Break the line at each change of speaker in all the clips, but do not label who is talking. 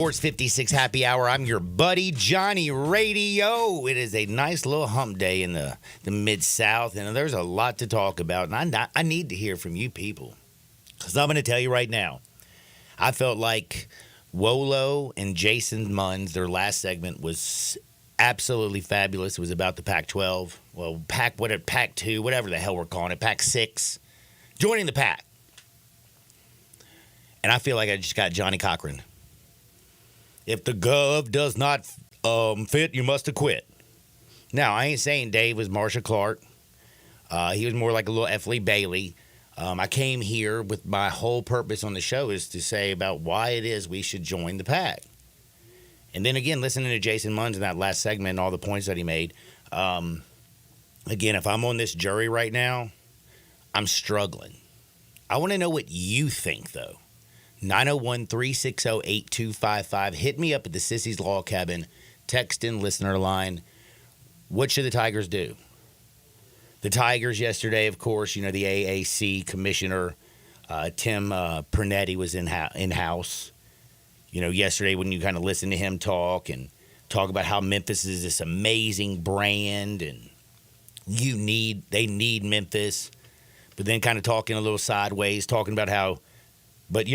Sports 56 Happy Hour. I'm your buddy, Johnny Radio. It is a nice little hump day in the Mid-South, and there's a lot to talk about. And I need to hear from you people, because I'm going to tell you right now, I felt like Wolo and Jason Munz, their last segment was absolutely fabulous. It was about the Pac-12. Well, Pac-2, whatever the hell we're calling it, Pac-6, joining the Pac. And I feel like I just got Johnny Cochran. If the gov does not fit, you must have quit. Now, I ain't saying Dave was Marcia Clark. He was more like a little F. Lee Bailey. I came here with my whole purpose on the show is to say about why it is we should join the Pac. And then again, listening to Jason Munz in that last segment and all the points that he made, again, if I'm on this jury right now, I'm struggling. I want to know what you think, though. 901-360-8255. Hit me up at the Sissy's Law Cabin. Text in listener line. What should the Tigers do? The Tigers yesterday, of course, the AAC commissioner, Tim Pernetti, was in-house. Yesterday when you kind of listen to him talk about how Memphis is this amazing brand and they need Memphis. But then kind of talking a little sideways, talking about how, but,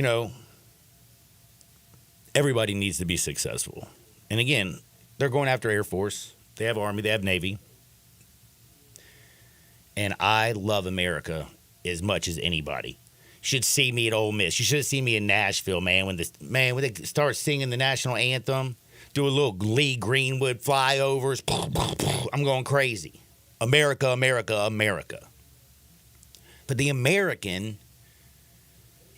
everybody needs to be successful. And again, they're going after Air Force. They have Army. They have Navy. And I love America as much as anybody. You should see me at Ole Miss. You should have seen me in Nashville, man. When they start singing the national anthem, do a little Lee Greenwood flyovers. I'm going crazy. America, America, America. But the American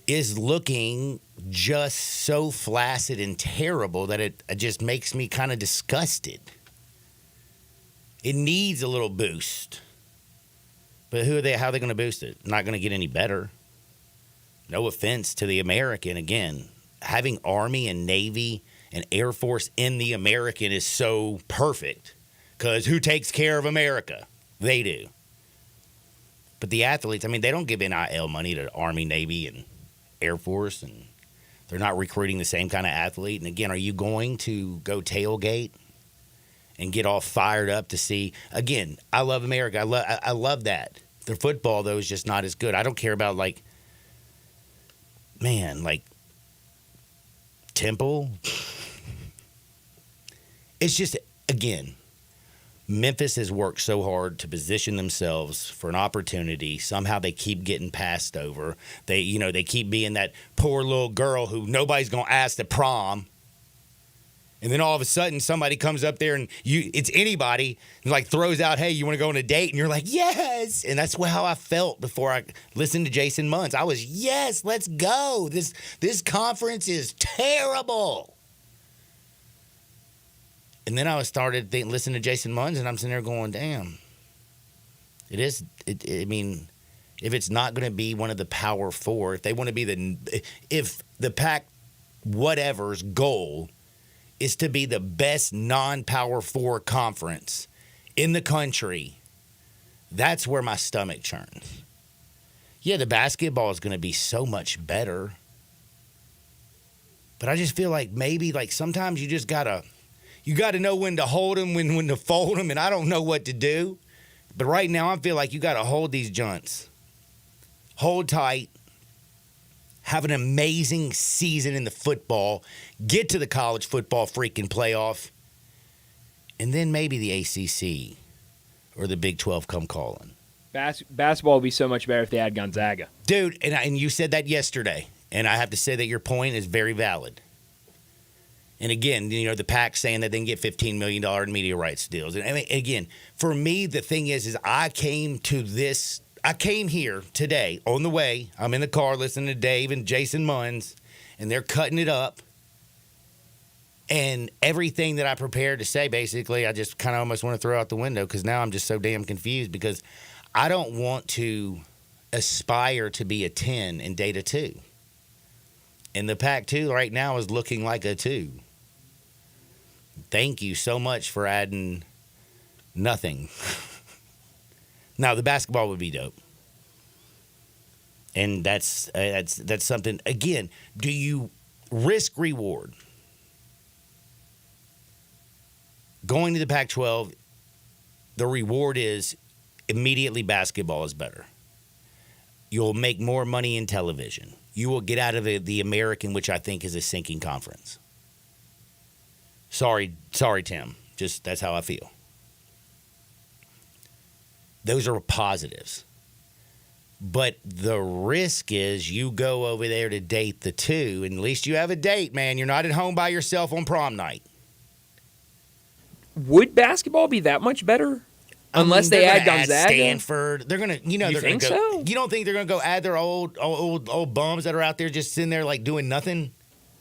is looking just so flaccid and terrible that it just makes me kind of disgusted. It needs a little boost. But how are they going to boost it? Not going to get any better. No offense to the American. Again, having Army and Navy and Air Force in the American is so perfect. Because who takes care of America? They do. But the athletes, they don't give NIL money to Army, Navy, and Air Force, and they're not recruiting the same kind of athlete. And again, are you going to go tailgate and get all fired up to see? Again, I love America. I love that. Their football, though, is just not as good. I don't care about, Temple. It's just, again, Memphis has worked so hard to position themselves for an opportunity. Somehow they keep getting passed over. They keep being that poor little girl who nobody's going to ask to prom. And then all of a sudden somebody comes up there and it's anybody and throws out, hey, you want to go on a date? And you're like, yes. And that's how I felt before I listened to Jason Munz. I was, yes, let's go. This conference is terrible. And then I started listening to Jason Munz, and I'm sitting there going, damn. It is. If it's not going to be one of the Power Four, if they want to be if the Pac whatever's goal is to be the best non-Power Four conference in the country, that's where my stomach churns. Yeah, the basketball is going to be so much better. But I just feel like maybe sometimes you just got to know when to hold them, when to fold them, and I don't know what to do. But right now, I feel like you got to hold these junts. Hold tight. Have an amazing season in the football. Get to the college football freaking playoff. And then maybe the ACC or the Big 12 come calling.
Basketball would be so much better if they had Gonzaga.
Dude, and you said that yesterday. And I have to say that your point is very valid. And again, the Pac saying that they can get $15 million in media rights deals. And again, for me, the thing is I came here today on the way. I'm in the car listening to Dave and Jason Munz, and they're cutting it up. And everything that I prepared to say, basically, I just kind of almost want to throw out the window because now I'm just so damn confused because I don't want to aspire to be a 10 and date a 2. And the Pac-2 right now is looking like a 2. Thank you so much for adding nothing. Now, the basketball would be dope. And that's something, again, do you risk reward? going to the Pac-12, the reward is immediately basketball is better. You'll make more money in television. You will get out of the American, which I think is a sinking conference. Sorry, Tim. Just that's how I feel. Those are positives. But the risk is you go over there to date the two, and at least you have a date, man. You're not at home by yourself on prom night.
Would basketball be that much better? Unless they add Gonzaga?
Stanford. They're going to,
You
they're going
think
to go.
so?
You don't think they're going to go add their old bums that are out there just sitting there like doing nothing?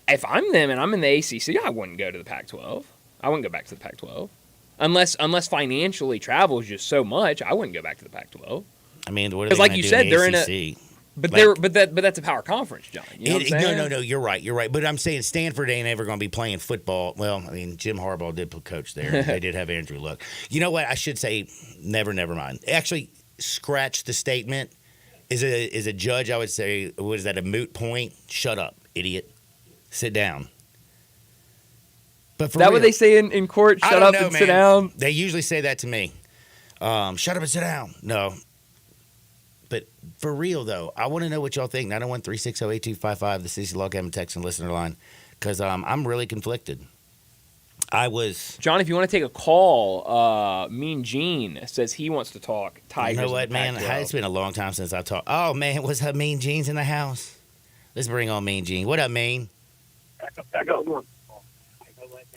If I'm them and I'm in the ACC, I wouldn't go to the Pac-12. I wouldn't go back to the Pac-12. Unless financially travel is just so much, I wouldn't go back to the Pac-12.
I mean, what are they
Because like
gonna
you
do
said,
in the
they're in
ACC?
a but
Like-
that's a power conference, John. You know what I'm saying?
No, you're right. But I'm saying Stanford ain't ever going to be playing football. Well, I mean, Jim Harbaugh did coach there. They did have Andrew Luck. You know what? I should say never mind. Actually, scratch the statement. Is a judge, I would say, was that a moot point? Shut up, idiot. Sit down. But for
Is that
real,
what they say in court?
I
Shut
don't
up
know,
and
man.
sit down?
They usually say that to me. Shut up and sit down. No. But for real, though, I want to know what y'all think. 901-360-8255, the CC Log Cabin text and listener line, because I'm really conflicted.
John, if you want to take a call, Mean Gene says he wants to talk Tigers.
You know what,
in the
man?
Pac-12.
It's been a long time since I talked. Oh, man, what's up, Mean Gene's in the house? Let's bring on Mean Gene. What up, Mean?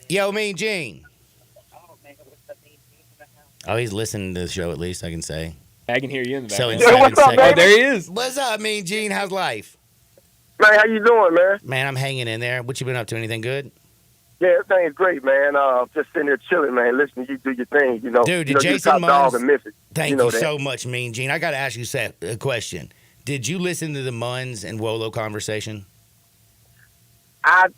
Yo, Mean Gene. Oh, he's listening to the show, at least, I can say.
I can hear you in the
So
background.
in
what's
7
up,
seconds.
Oh, there he is.
What's up, Mean Gene? How's life?
Man, how you doing, man?
Man, I'm hanging in there. What you been up to? Anything good?
Yeah, everything's great, man. Just sitting there chilling, man, listening to you do your thing, you know.
Dude,
you
did
know,
Jason
you're top
Munz-
dog in Memphis.
Thank
you
you,
know that.
so much, Mean Gene. I got to ask you a question. Did you listen to the Munz and Wolo conversation?
I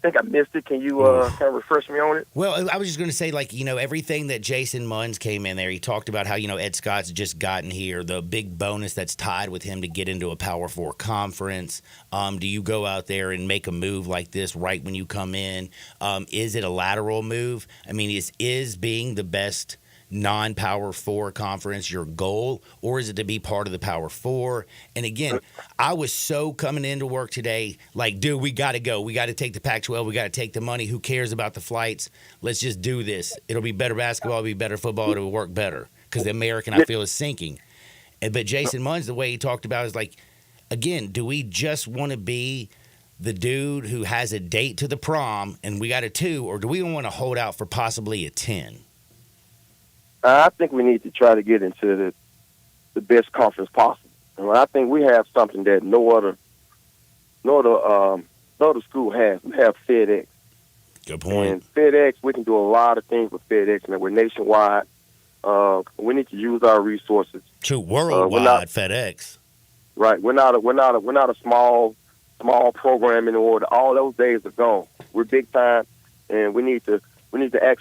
think I missed it. Can you kind of refresh me on it?
Well, I was just going to say, everything that Jason Munz came in there, he talked about how, Ed Scott's just gotten here, the big bonus that's tied with him to get into a Power 4 conference. Do you go out there and make a move like this right when you come in? Is it a lateral move? I mean, is being the best non-Power 4 conference your goal, or is it to be part of the Power 4? And again, I was so coming into work today, like, dude, we got to go. We got to take the Pac-12. We got to take the money. Who cares about the flights? Let's just do this. It'll be better basketball. It'll be better football. It'll work better because the American, I feel, is sinking. But Jason Munz, the way he talked about it is like, again, do we just want to be the dude who has a date to the prom and we got a 2, or do we want to hold out for possibly a 10?
I think we need to try to get into the best conference possible. And I think we have something that no other school has. We have FedEx.
Good point.
And FedEx, we can do a lot of things with FedEx, man. We're nationwide. We need to use our resources.
True, worldwide
we're not-
FedEx.
Right. We're not a small program anymore. All those days are gone. We're big time, and we need to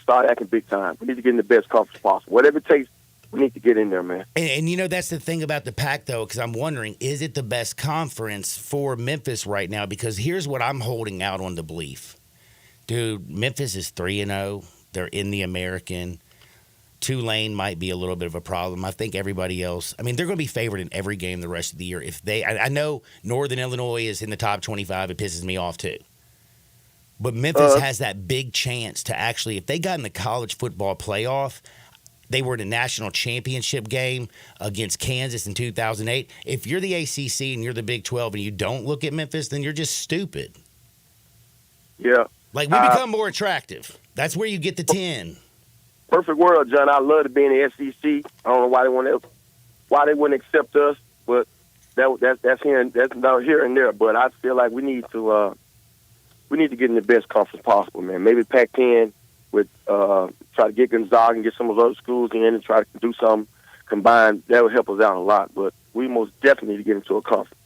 start acting big time. We need to get in the best conference possible. Whatever it takes, we need to get in there, man.
And that's the thing about the Pac, though, because I'm wondering, is it the best conference for Memphis right now? Because here's what I'm holding out on the belief. Dude, Memphis is 3-0. They're in the American. Tulane might be a little bit of a problem. I think everybody else, they're going to be favored in every game the rest of the year. I know Northern Illinois is in the top 25. It pisses me off, too. But Memphis has that big chance to actually, if they got in the college football playoff, they were in a national championship game against Kansas in 2008. If you're the ACC and you're the Big 12 and you don't look at Memphis, then you're just stupid.
Yeah.
Like, we become more attractive. That's where you get the 10.
Perfect world, John. I love to be in the SEC. I don't know why they wouldn't accept us, but that's not here and there. But I feel like we need to get in the best conference possible, man. Maybe Pac-10 with try to get Gonzaga and get some of those other schools in and try to do something combined. That would help us out a lot. But we most definitely need to get into a conference.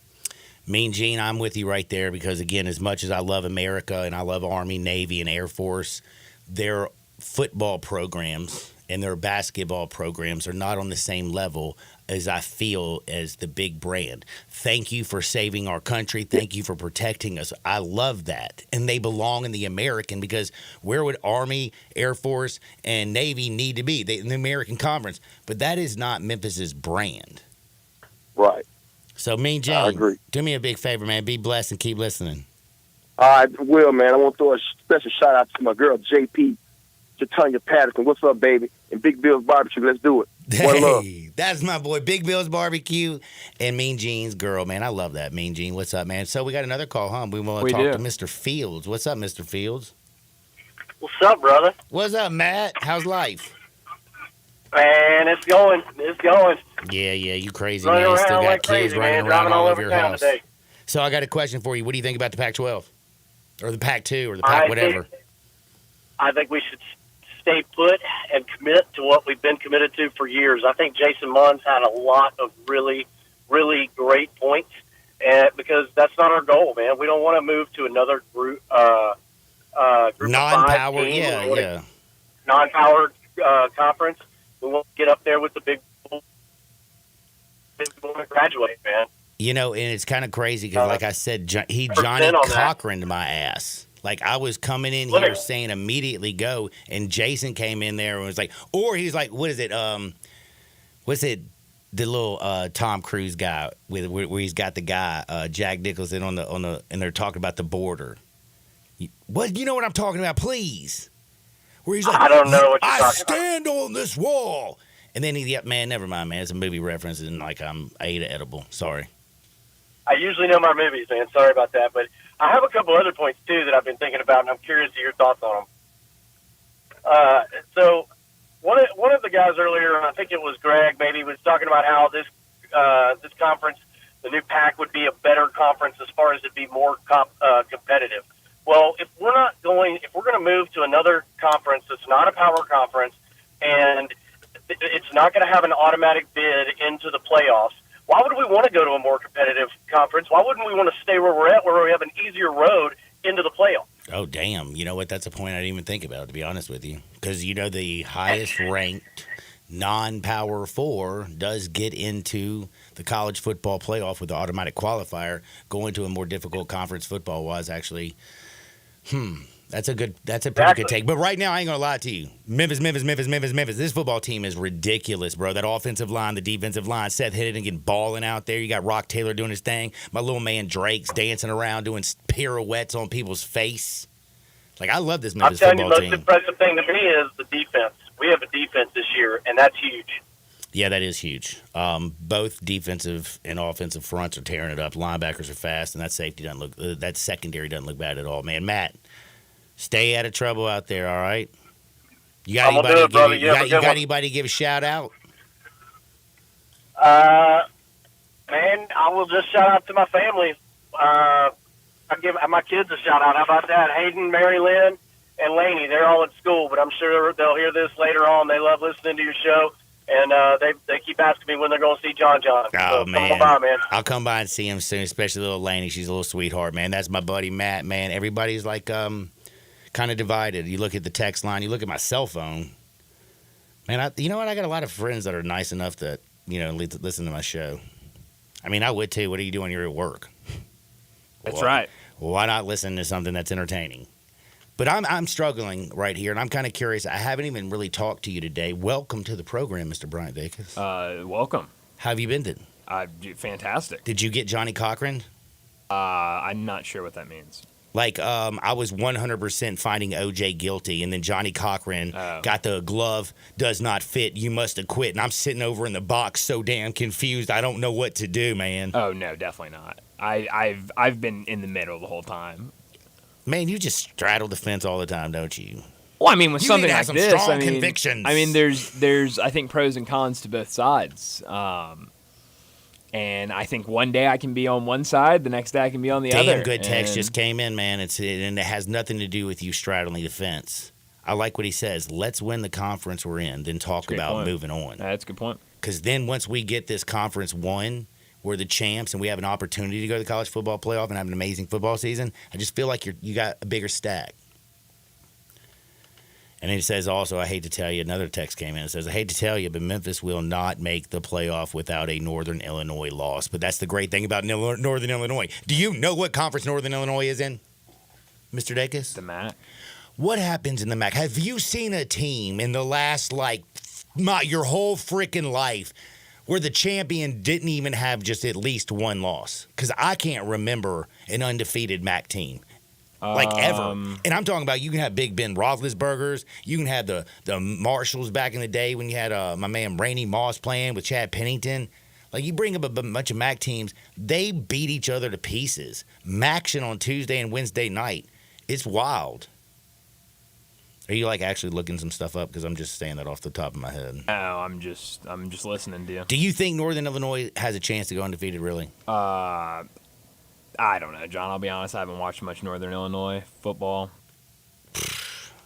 Mean Gene, I'm with you right there because, again, as much as I love America and I love Army, Navy, and Air Force, there football programs and their basketball programs are not on the same level as I feel as the big brand. Thank you for saving our country. Thank you for protecting us. I love that. And they belong in the American, because where would Army, Air Force, and Navy need to be? In the American Conference. But that is not Memphis's brand.
Right.
So, Mean Gene,
I agree.
do me a big favor, man. Be blessed and keep listening.
All right, Will, man. I want to throw a special shout out to my girl, JP, Jatanya Patterson. What's up, baby? And Big Bill's Barbecue. Let's do it. One love.
Hey, that's my boy, Big Bill's Barbecue and Mean Gene's girl, man. I love that, Mean Gene. What's up, man? So we got another call, huh? We want to talk to Mr. Fields. What's up, Mr. Fields?
What's up, brother?
What's up, Matt? How's life?
Man, it's going. It's going.
Yeah, you crazy,
Running
man.
around
Still got
like
kids
crazy,
running
man.
around
Driving
all
all
over
over
your
town
house.
today.
So I got a question for you. What do you think about the Pac-12? Or the Pac-2 or the Pac whatever?
I think we should stay put and commit to what we've been committed to for years. I think Jason Munn's had a lot of really, really great points, and because that's not our goal, man. We don't want to move to another group
Non-power,
of 5 teams.
yeah.
Non-powered conference. We want to get up there with the big. We want to graduate, man.
You know, and it's kind of crazy because, like I said, he Johnny
on that.
Cochran'd my ass. Like, I was coming in here saying immediately go, and Jason came in there and was like, or he's like, what is it? What's it? The little Tom Cruise guy where he's got the guy Jack Nicholson on the and they're talking about the border. What, you know what I'm talking about? Please. Where he's like,
I don't know what you're
I
talking about.
stand on this wall, and then man, never mind, man. It's a movie reference, and like I ate an edible. Sorry.
I usually know my movies, man. Sorry about that, but I have a couple other points too that I've been thinking about, and I'm curious to your thoughts on them. So one of the guys earlier, I think it was Greg, maybe, was talking about how this conference, the new PAC, would be a better conference as far as it'd be more competitive. Well, if we're going to move to another conference that's not a power conference, and it's not going to have an automatic bid into the playoffs, why would we want to go to a more competitive conference? Why wouldn't we want to stay where we're at, where we have an easier road into the playoffs?
Oh, damn. You know what? That's a point I didn't even think about, to be honest with you. Because, you know, the highest ranked non-power 4 does get into the college football playoff with the automatic qualifier. Going to a more difficult conference football-wise, actually, that's a pretty good take. But right now, I ain't going to lie to you. Memphis. This football team is ridiculous, bro. That offensive line, the defensive line, Seth Henigan balling out there. You got Rock Taylor doing his thing. My little man Drake's dancing around, doing pirouettes on people's face. Like, I love this Memphis
I'm telling you,
football
the
team.
most impressive thing to me is the defense. We have a defense this year, and that's huge.
Yeah, that is huge. Both defensive and offensive fronts are tearing it up. Linebackers are fast, and that that secondary doesn't look bad at all, man. Matt, stay out of trouble out there, all right? You got anybody to give a shout out?
Man, I will just shout out to my family. I give my kids a shout out. How about that? Hayden, Mary Lynn, and Laney. They're all at school, but I'm sure they'll hear this later on. They love listening to your show, and they keep asking me when they're going to see John.
Oh,
So
man.
come by, man.
I'll come by and see him soon, especially little Laney. She's a little sweetheart, man. That's my buddy Matt, man. Everybody's like kind of divided. You look at the text line. You look at my cell phone. Man, you know what? I got a lot of friends that are nice enough to, listen to my show. I mean, I would too. What are you doing? You're at work.
That's right.
Why not listen to something that's entertaining? But I'm struggling right here, and I'm kind of curious. I haven't even really talked to you today. Welcome to the program, Mr. Bryant Dacus.
Welcome.
How have you been then?
Fantastic.
Did you get Johnny Cochran?
I'm not sure what that means.
Like, I was 100% finding OJ guilty, and then Johnny Cochran got the glove, does not fit, you must acquit. And I'm sitting over in the box so damn confused, I don't know what to do, man.
Oh, no, definitely not. I've been in the middle the whole time.
Man, you just straddle the fence all the time, don't you?
Well, I mean, with
You
something
need to
like
have some
this,
strong convictions.
I mean, there's I think pros and cons to both sides. And I think one day I can be on one side, the next day I can be on the other.
Damn good text
And
just came in, man. And it has nothing to do with you straddling the fence. I like what he says. Let's win the conference we're in, then talk about moving on.
That's a good point.
Because then once we get this conference won, we're the champs, and we have an opportunity to go to the college football playoff and have an amazing football season, I just feel like you got a bigger stack. And it says also, I hate to tell you, another text came in. It says, I hate to tell you, but Memphis will not make the playoff without a Northern Illinois loss. But that's the great thing about Northern Illinois. Do you know what conference Northern Illinois is in, Mr. Dacus?
The MAC.
What happens in the MAC? Have you seen a team in the last, your whole freaking life where the champion didn't even have just at least one loss? Because I can't remember an undefeated MAC team. Ever. And I'm talking about, you can have Big Ben Roethlisberger's. You can have the Marshalls back in the day when you had my man Randy Moss playing with Chad Pennington. Like, you bring up a bunch of MAC teams, they beat each other to pieces. MACtion on Tuesday and Wednesday night. It's wild. Are you actually looking some stuff up? Because I'm just saying that off the top of my head.
No, I'm just listening to you.
Do you think Northern Illinois has a chance to go undefeated, really?
I don't know, John. I'll be honest. I haven't watched much Northern Illinois football.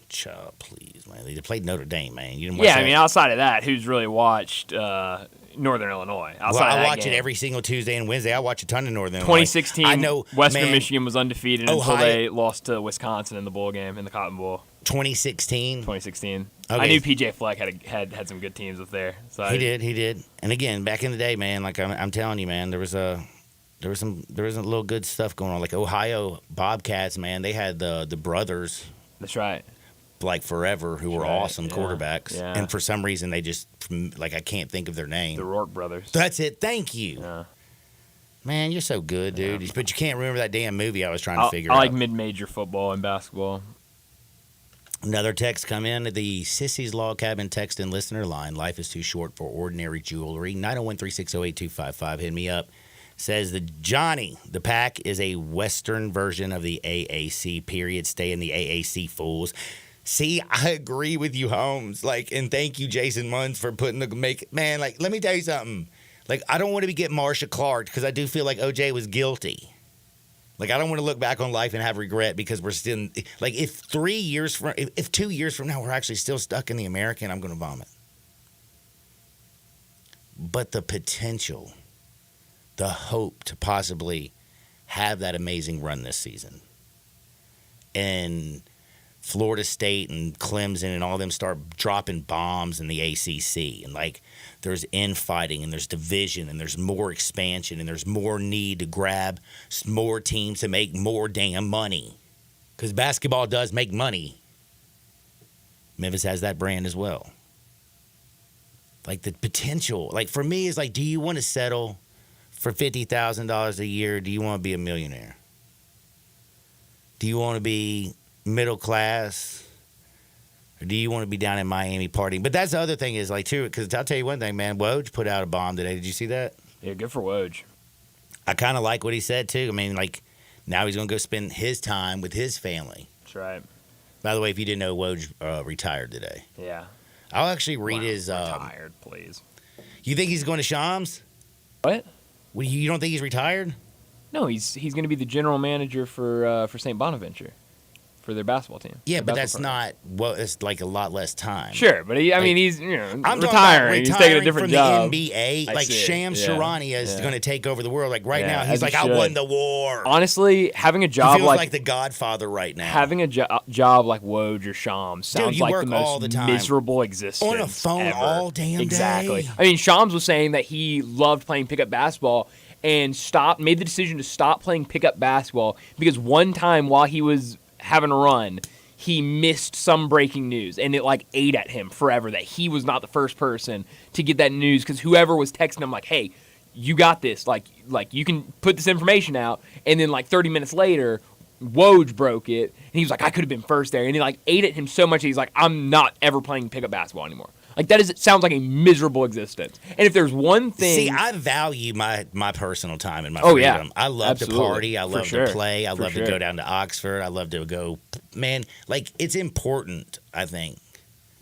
Chubb, please, man. They played Notre Dame, man. You didn't watch that?
I mean, outside of that, who's really watched Northern Illinois?
I watch it every single Tuesday and Wednesday. I watch a ton of Northern Illinois.
2016,
I know,
Western
man,
Michigan was undefeated until they lost to Wisconsin in the bowl game, in the Cotton Bowl.
2016.
Okay.
Okay.
I knew PJ Fleck had some good teams up there. So
He did. And again, back in the day, man, I'm telling you, man, there was a little good stuff going on. Like Ohio Bobcats, man, they had the brothers.
That's right.
Forever, who were awesome
yeah,
quarterbacks.
yeah.
And for some reason, they just, I can't think of their name.
The Rourke brothers.
That's it. Thank you.
Yeah.
Man, you're so good, dude. But you can't remember that damn movie I was trying to figure
I
out.
like mid-major football and basketball.
Another text come in. The Sissy's Log Cabin text and listener line. Life is too short for ordinary jewelry. 901-360-8255. Hit me up. Says Johnny, the Pack is a Western version of the AAC, period. Stay in the AAC, fools. See, I agree with you, Holmes. And thank you, Jason Munns, for putting let me tell you something. I don't want to be getting Marsha Clark because I do feel like OJ was guilty. I don't want to look back on life and have regret because we're still, if 2 years from now we're actually still stuck in the American, I'm going to vomit. But the potential, the hope to possibly have that amazing run this season, and Florida State and Clemson and all them start dropping bombs in the ACC, and there's infighting and there's division and there's more expansion and there's more need to grab more teams to make more damn money, because basketball does make money. Memphis has that brand as well. The potential, for me, is do you want to settle for $50,000 a year? Or do you want to be a millionaire? Do you want to be middle class, or do you want to be down in Miami partying? But that's the other thing is too, because I'll tell you one thing, man. Woj put out a bomb today. Did you see that?
Yeah, good for Woj.
I kind of like what he said too. I mean, now he's gonna go spend his time with his family.
That's right.
By the way, if you didn't know, Woj retired today.
Yeah.
I'll actually read his.
Retired, please.
You think he's going to Shams?
What?
Well, you don't think he's retired?
No, he's going to be the general manager for St. Bonaventure, for their basketball team.
Yeah, but that's not. Well, it's a lot less time.
Sure, but he's
I'm
retiring. He's taking a different
from
job.
The NBA. Shams Charania is going to take over the world. Right now, he's
as
I won the war.
Honestly, having a job
he feels like the Godfather right now.
Having a job like Woj or Shams sounds like the most miserable existence
on a phone
ever.
all damn day.
Exactly. I mean, Shams was saying that he loved playing pickup basketball and made the decision to stop playing pickup basketball because one time while he was having a run, he missed some breaking news, and it ate at him forever that he was not the first person to get that news because whoever was texting him hey, you got this, you can put this information out, and then 30 minutes later, Woj broke it, and he was I could have been first there, and he ate at him so much that he's I'm not ever playing pickup basketball anymore. It sounds like a miserable existence. And if there's one thing...
See, I value my personal time and my freedom.
Yeah.
I love to party. I love to play. I love to go down to Oxford. I love to go... Man, it's important, I think.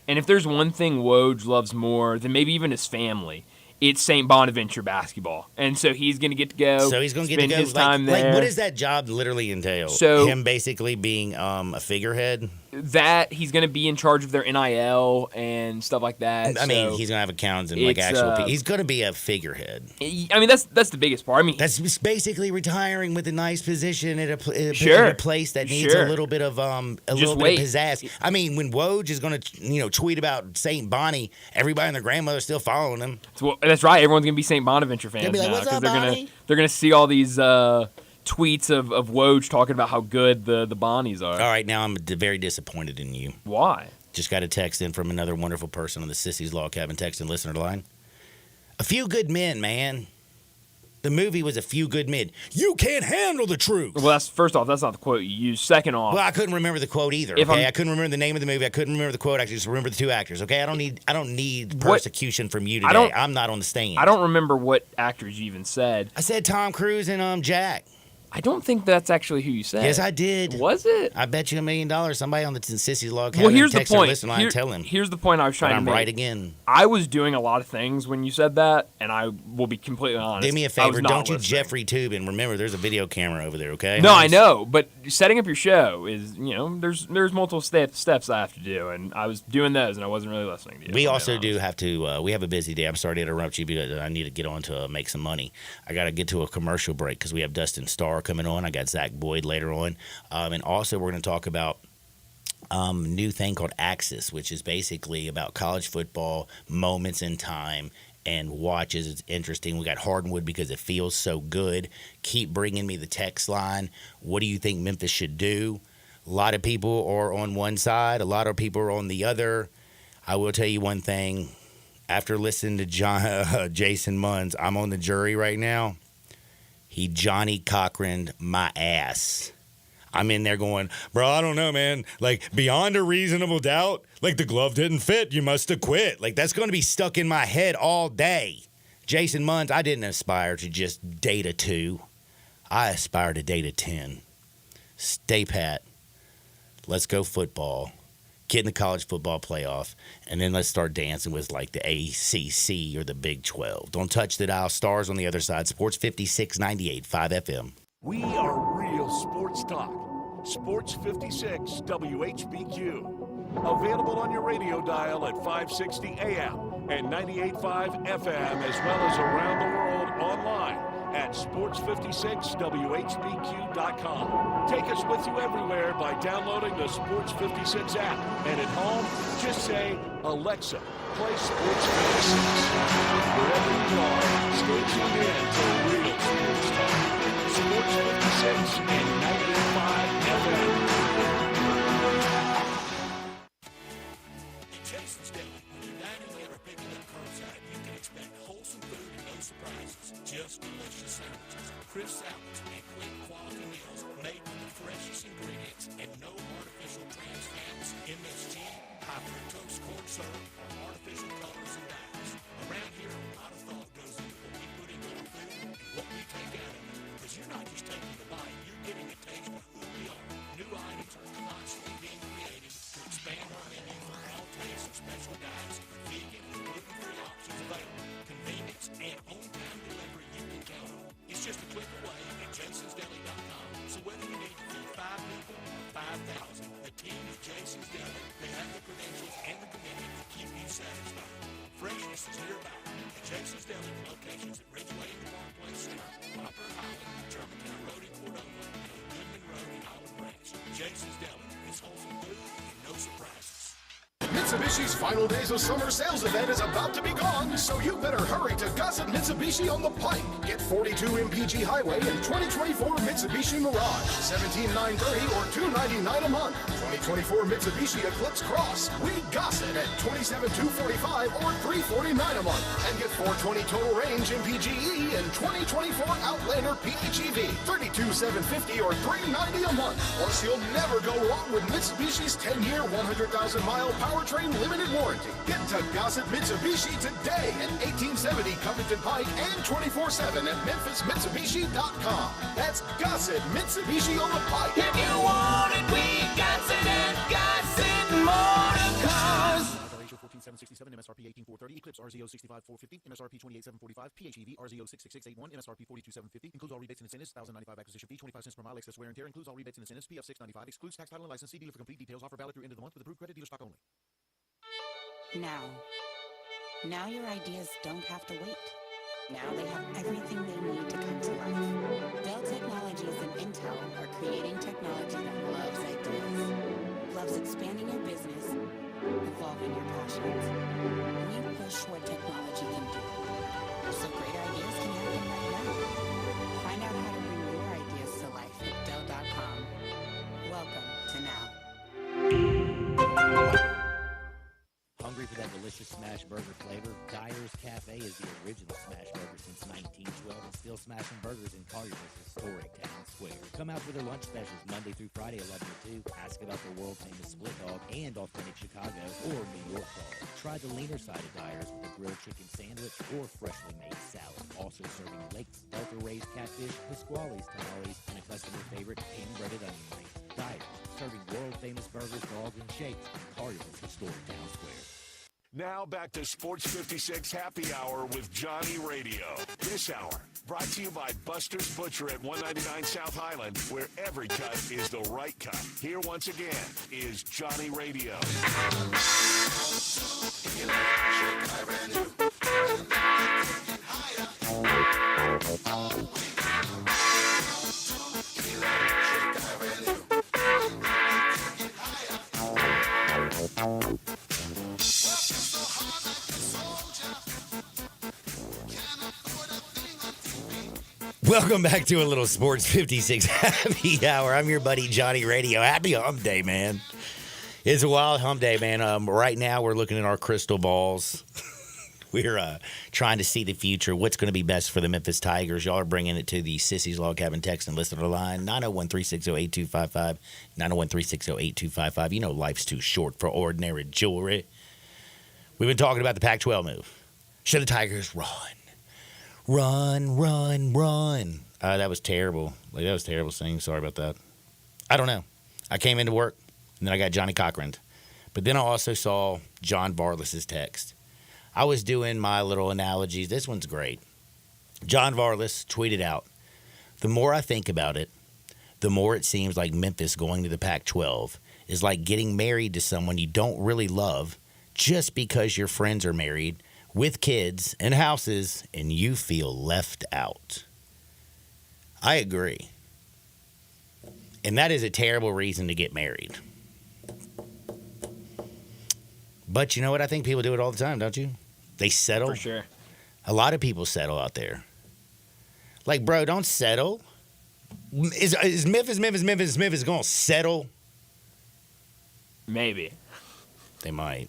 And if there's one thing Woj loves more than maybe even his family, it's St. Bonaventure basketball. And so he's going to get to go.
So he's going to get to go.
His time there.
What does that job literally entail?
So
him basically being a figurehead?
that he's going to be in charge of their NIL and stuff like that.
I mean,
so
he's gonna have accounts and like
it's,
actual. He's gonna be a figurehead.
I mean, that's the biggest part. I mean,
That's just basically retiring with a nice position at a
Sure.
place that needs
Sure.
a little bit of
wait.
pizzazz. I mean, when Woj is gonna tweet about Saint Bonnie, everybody and their grandmother's still following him.
that's right. Everyone's going to be St. Bonaventure fans
They'll be like,
now
"What's up, Bonnie?"
they're gonna see all these tweets of Woj talking about how good the Bonnies are.
All right, now I'm very disappointed in you.
Why?
Just got a text in from another wonderful person on the Sissy's Log Cabin text and listener line. A Few Good Men, man. The movie was A Few Good Men. You can't handle the truth.
Well, first off, that's not the quote you used. Second off,
Well, I couldn't remember the quote either. Okay, I couldn't remember the name of the movie. I couldn't remember the quote. I just remember the two actors. Okay, I don't need persecution from you today. I'm not on the stand.
I don't remember what actors you even said.
I said Tom Cruise and Jack.
I don't think that's actually who you said.
Yes, I did.
Was it?
I bet you $1 million. Somebody on the Sissy's Log
Well,
Cabin
here's the
text or
point.
listen line, tell him.
Here's the point I was trying
But
to
I'm
make.
right again.
I was doing a lot of things when you said that, and I will be completely honest.
Do me a
I was
favor.
not
Don't you
listening.
Jeffrey Tubin. Remember, there's a video camera over there, okay?
No, I know, but setting up your show is, there's multiple steps I have to do, and I was doing those, and I wasn't really listening to you.
We
if I'm
also
being
do
honest.
have to, we have a busy day. I'm sorry to interrupt you because I need to get on to make some money. I got to get to a commercial break because we have Dustin Starr coming on. I got Zach Boyd later on. And also we're going to talk about a new thing called Axis, which is basically about college football, moments in time, and watches. It's interesting. We got Hardwood because it feels so good. Keep bringing me the text line. What do you think Memphis should do? A lot of people are on one side. A lot of people are on the other. I will tell you one thing. After listening to Jason Munz, I'm on the jury right now. He Johnny Cochran'd my ass. I'm in there going, bro, I don't know, man. Like, beyond a reasonable doubt, like, the glove didn't fit. You must have quit. Like, that's going to be stuck in my head all day. Jason Munz, I didn't aspire to just date a 2. I aspire to date a 10. Stay pat. Let's go football. Get in the college football playoff. And then let's start dancing with, like, the ACC or the Big 12. Don't touch the dial. Stars on the other side. Sports 5698, 5 FM.
We are real sports talk. Sports 56 WHBQ. Available on your radio dial at 560 AM and 98.5 FM, as well as around the world online at sports56whbq.com. Take us with you everywhere by downloading the Sports 56 app. And at home, just say, Alexa, play Sports 56. Wherever you are, stay tuned in to real sports talk. Sports 56 and 98.5 FM. In Jason's Deli, when you're dining in or picking up curbside, you can expect wholesome food and no surprises. Just delicious sandwiches, crisp salads, and quick quality meals made with the freshest ingredients and no artificial trans fats, MSG, high fructose corn syrup, or artificial colors and dyes. Around here, a lot of thought goes into what we put into our food and what we take out of it. Because you're not just taking the bite, you're getting a taste of who we are. New items are constantly being created to expand our menu for all tastes and special diets, vegan and gluten-free options available. Convenience and on-time delivery you can count on. It's just a click away at jasonsdeli.com. So whether you need to feed 5 people or 5,000, the team at Jason's Deli, they have the credentials and the commitment to keep you satisfied. Freshness is nearby. At Jason's Deli, locations at Ridgeway in the Park Place Center, Poplar Highland, Germantown Road in Cordova, and Goodman Road in Highland Branch. Jason's Deli is wholesome food and no surprises.
Mitsubishi's final days of summer sales event is about to be gone, so you better hurry to Gossett Mitsubishi on the Pike. Get 42 MPG Highway and 2024 Mitsubishi Mirage, $17,930 or $299 a month. 2024 Mitsubishi Eclipse Cross, we Gossett at $27,245 or $349 a month. And get 420 total range MPGE and 2024 Outlander PHEV, $32,750 or $390 a month. Plus, you'll never go wrong with Mitsubishi's 10-year, 100,000-mile powertrain limited warranty. Get to Gossett Mitsubishi today at 1870 Covington Pike and 24/7 at MemphisMitsubishi.com. That's Gossett Mitsubishi on the Pike.
If you want it, we got it at Gossett Motor Cars.
14,767
MSRP 18430. Eclipse RZO 65450. MSRP 28745. PHEV RZO 66681. MSRP 42750. Includes all rebates and incentives. 1,095 acquisition fee. 25 cents per mile. Excess wear and tear. Includes all rebates and incentives. PF 695. Excludes tax, title, and license. See dealer for complete details. Offer valid through end of the month with approved credit dealer stock only.
Now your ideas don't have to wait. Now they have everything they need to come to life. Dell Technologies and Intel are creating technology that loves ideas, loves expanding your business, evolving your passions. We push what technology can do, so great ideas can happen right now. Find out how to bring your ideas to life at Dell.com. Welcome to Now.
Hungry for that delicious smash burger flavor? Dyer's Cafe is the original smash burger since 1912 and still smashing burgers in Collierville's historic town square. Come out for their lunch specials Monday through Friday, 11 to 2. Ask about their world-famous split dog and authentic Chicago or New York dog. Try the leaner side of Dyer's with a grilled chicken sandwich or freshly made salad. Also serving Lakes, Delta-raised catfish, Pasquale's tamales, and a customer favorite, hand-breaded onion rings. Dyer's, serving world-famous burgers, dogs, and shakes in Collierville's historic town square.
Now back to Sports 56 Happy Hour with Johnny Radio. This hour brought to you by Buster's Butcher at 199 South Highland, where every cut is the right cut. Here once again is Johnny Radio.
Welcome back to a little Sports 56 Happy Hour. I'm your buddy Johnny Radio. Happy Hump Day, man. It's a wild Hump Day, man. Right now we're looking at our crystal balls. We're trying to see the future, what's going to be best for the Memphis Tigers. Y'all are bringing it to the Sissy's Log Cabin text and listen to the line, 901-360-8255, 901-360-8255. You know life's too short for ordinary jewelry. We've been talking about the Pac-12 move. Should the Tigers run? Run. That was terrible. That was terrible singing. Sorry about that. I don't know. I came into work, and then I got Johnny Cochran. But then I also saw John Varlas's text. I was doing my little analogies. This one's great. John Varlas tweeted out, "The more I think about it, the more it seems like Memphis going to the Pac-12 is like getting married to someone you don't really love just because your friends are married with kids and houses, and you feel left out." I agree. And that is a terrible reason to get married. But you know what? I think people do it all the time, don't you? They settle.
For sure.
A lot of people settle out there. Like, bro, don't settle. Is Memphis going to settle?
Maybe.
They might.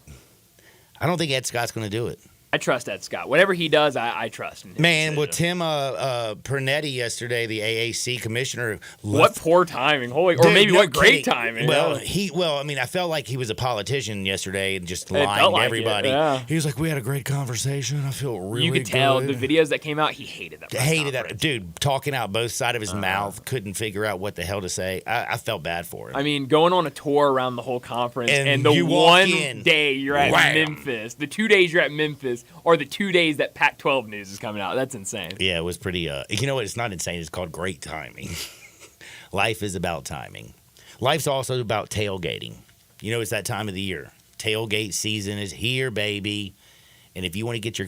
I don't think Ed Scott's going to do it.
I trust Ed Scott. Whatever he does, I trust in his
Man, well,
decision.
Tim Pernetti yesterday, the AAC commissioner.
What poor timing. Holy, or
Dude,
maybe
no
what great
kidding.
timing.
Well,
yeah.
I mean, I felt like he was a politician yesterday and just
It
lying
felt
to
like
everybody.
it, yeah.
He was like, "We had a great conversation. I feel really
You could tell
good."
the videos that came out, he hated that. press
Hated that
conference.
dude talking out both sides of his mouth, couldn't figure out what the hell to say. I felt bad for him.
I mean, going on a tour around the whole conference,
And
and the
you walk
one
in,
day you're at
wham.
Memphis, the 2 days you're at Memphis, or the 2 days that Pac-12 news is coming out. That's insane.
Yeah, it was pretty. You know what? It's not insane. It's called great timing. Life is about timing. Life's also about tailgating. You know, it's that time of the year. Tailgate season is here, baby. And if you want to get your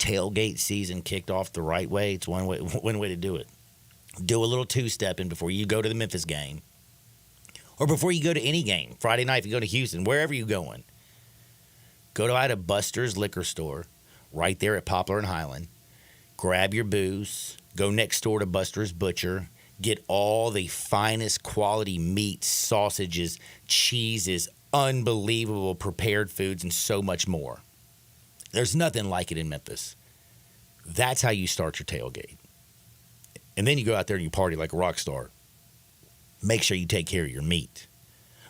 tailgate season kicked off the right way, it's one way to do it. Do a little two-stepping before you go to the Memphis game, or before you go to any game. Friday night, if you go to Houston, wherever you're going, go to a Buster's liquor store right there at Poplar and Highland. Grab your booze. Go next door to Buster's Butcher. Get all the finest quality meats, sausages, cheeses, unbelievable prepared foods, and so much more. There's nothing like it in Memphis. That's how you start your tailgate. And then you go out there and you party like a rock star. Make sure you take care of your meat.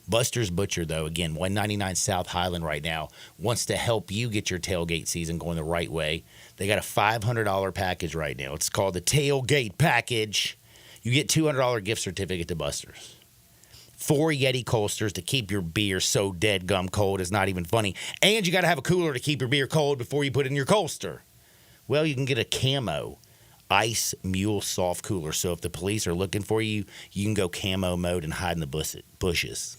Buster's Butcher, though, again, 199 South Highland right now, wants to help you get your tailgate season going the right way. They got a $500 package right now. It's called the Tailgate Package. You get $200 gift certificate to Buster's. 4 Yeti coasters to keep your beer so dead gum cold it's not even funny. And you got to have a cooler to keep your beer cold before you put it in your coaster. Well, you can get a Camo Ice Mule soft cooler. So if the police are looking for you, you can go camo mode and hide in the bushes.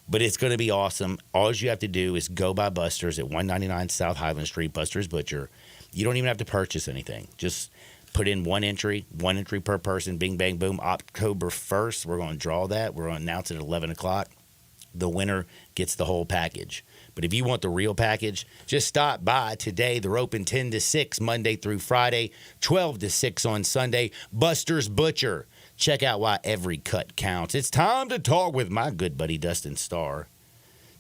But it's going to be awesome. All you have to do is go by Buster's at 199 South Highland Street, Buster's Butcher. You don't even have to purchase anything. Just put in one entry per person, bing, bang, boom. October 1st, we're going to draw that. We're going to announce it at 11 o'clock. The winner gets the whole package. But if you want the real package, just stop by today. They're open 10 to 6, Monday through Friday, 12 to 6 on Sunday. Buster's Butcher. Check out why every cut counts. It's time to talk with my good buddy, Dustin Starr.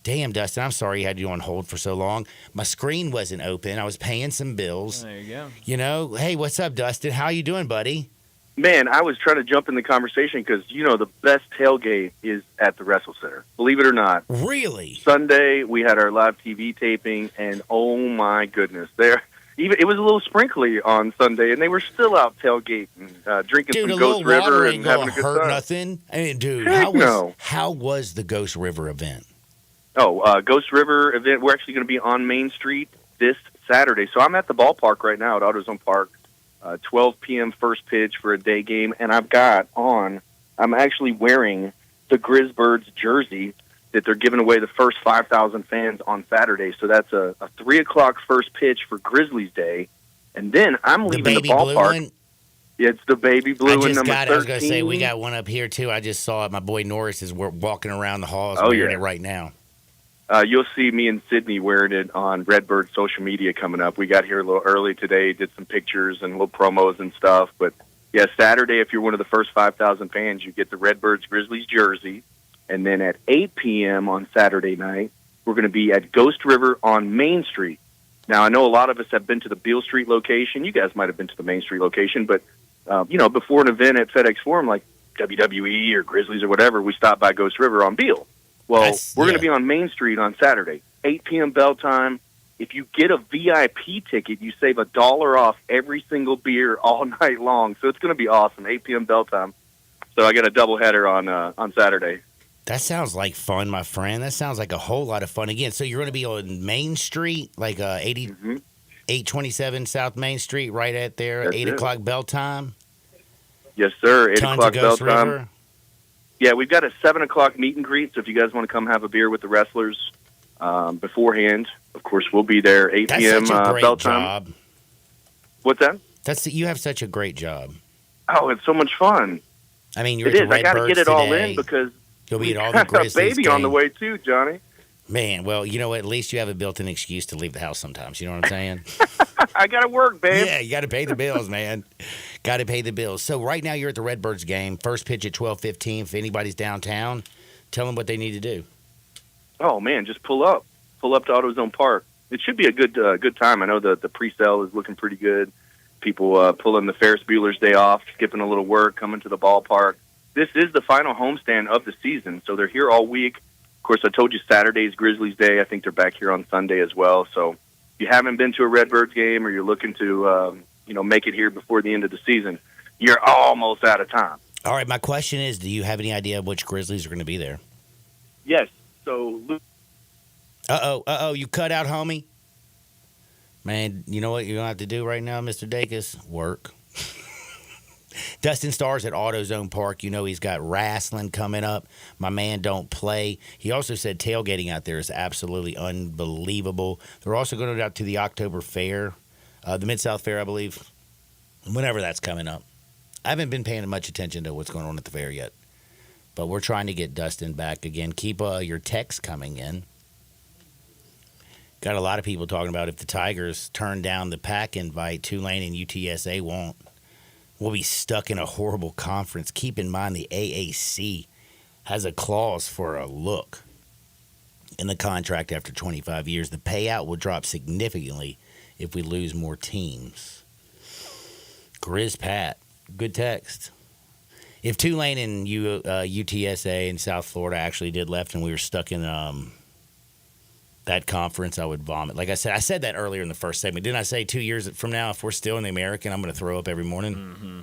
Damn, Dustin, I'm sorry you had you on hold for so long. My screen wasn't open. I was paying some bills.
There you go.
You know, hey, what's up, Dustin? How you doing, buddy?
Man, I was trying to jump in the conversation because, the best tailgate is at the Wrestle Center. Believe it or not.
Really?
Sunday, we had our live TV taping, and oh, my goodness. It was a little sprinkly on Sunday, and they were still out tailgating, drinking some Ghost River and having a good
hurt
time.
Nothing. I mean, dude,
Heck
how was the Ghost River event?
Ghost River event, we're actually going to be on Main Street this Saturday. So I'm at the ballpark right now at AutoZone Park. 12 p.m. first pitch for a day game, and I'm actually wearing the Grizzbirds jersey that they're giving away the first 5,000 fans on Saturday. So that's a 3 o'clock first pitch for Grizzlies Day. And then I'm leaving the ballpark. It's the baby blue and number 13.
I was going to say, we got one up here, too. I just saw it. My boy Norris is walking around the halls wearing it right now.
You'll see me and Sydney wearing it on Redbird social media coming up. We got here a little early today, did some pictures and little promos and stuff. But, yeah, Saturday, if you're one of the first 5,000 fans, you get the Redbirds Grizzlies jersey. And then at 8 p.m. on Saturday night, we're going to be at Ghost River on Main Street. Now, I know a lot of us have been to the Beale Street location. You guys might have been to the Main Street location. But, before an event at FedEx Forum like WWE or Grizzlies or whatever, we stopped by Ghost River on Beale. Well, we're going to be on Main Street on Saturday, 8 p.m. bell time. If you get a VIP ticket, you save $1 off every single beer all night long. So it's going to be awesome, 8 p.m. bell time. So I got a doubleheader on Saturday.
That sounds like fun, my friend. That sounds like a whole lot of fun. Again, so you're going to be on Main Street, like 827 South Main Street, right at there, at 8 o'clock bell time?
Yes, sir, 8
Tons
o'clock
of
bell
Ghost
time.
River?
Yeah, we've got a 7 o'clock meet and greet, so if you guys want to come have a beer with the wrestlers beforehand, of course, we'll be there, 8 p.m. bell time.
Job.
What's that?
You have such a great job.
Oh, it's so much fun.
I mean, you're
it
at
is.
the
I got to get it all in because
you'll be
we
at all the
got a
Grizzlies
baby on the
game.
way, too, Johnny.
Man, well, you know what? At least you have a built-in excuse to leave the house sometimes. You know what I'm saying?
I got to work, babe.
Yeah, you got to pay the bills, man. Got to pay the bills. So right now you're at the Redbirds game. First pitch at 12:15. If anybody's downtown, tell them what they need to do.
Oh, man, just pull up. Pull up to AutoZone Park. It should be a good time. I know the pre-sale is looking pretty good. People pulling the Ferris Bueller's Day off, skipping a little work, coming to the ballpark. This is the final homestand of the season, so they're here all week. Of course, I told you Saturday's Grizzlies Day. I think they're back here on Sunday as well. So if you haven't been to a Redbirds game or you're looking to make it here before the end of the season, you're almost out of time.
All right, my question is, do you have any idea which Grizzlies are going to be there?
Yes. So
Uh-oh, you cut out, homie. Man, you know what you're going to have to do right now, Mr. Dacus? Work. Dustin Starr's at AutoZone Park. You know he's got wrestling coming up. My man don't play. He also said tailgating out there is absolutely unbelievable. They're also going out to the October Fair, the Mid-South Fair, I believe, whenever that's coming up. I haven't been paying much attention to what's going on at the fair yet, but we're trying to get Dustin back again. Keep your texts coming in. Got a lot of people talking about if the Tigers turn down the pack invite, Tulane and UTSA won't. We'll be stuck in a horrible conference. Keep in mind the AAC has a clause for a look in the contract after 25 years. The payout will drop significantly if we lose more teams. Grizz Pat, good text. If Tulane and UTSA in South Florida actually did left and we were stuck in that conference, I would vomit. Like I said that earlier in the first segment. Didn't I say 2 years from now, if we're still in the American, I'm going to throw up every morning? Mm-hmm.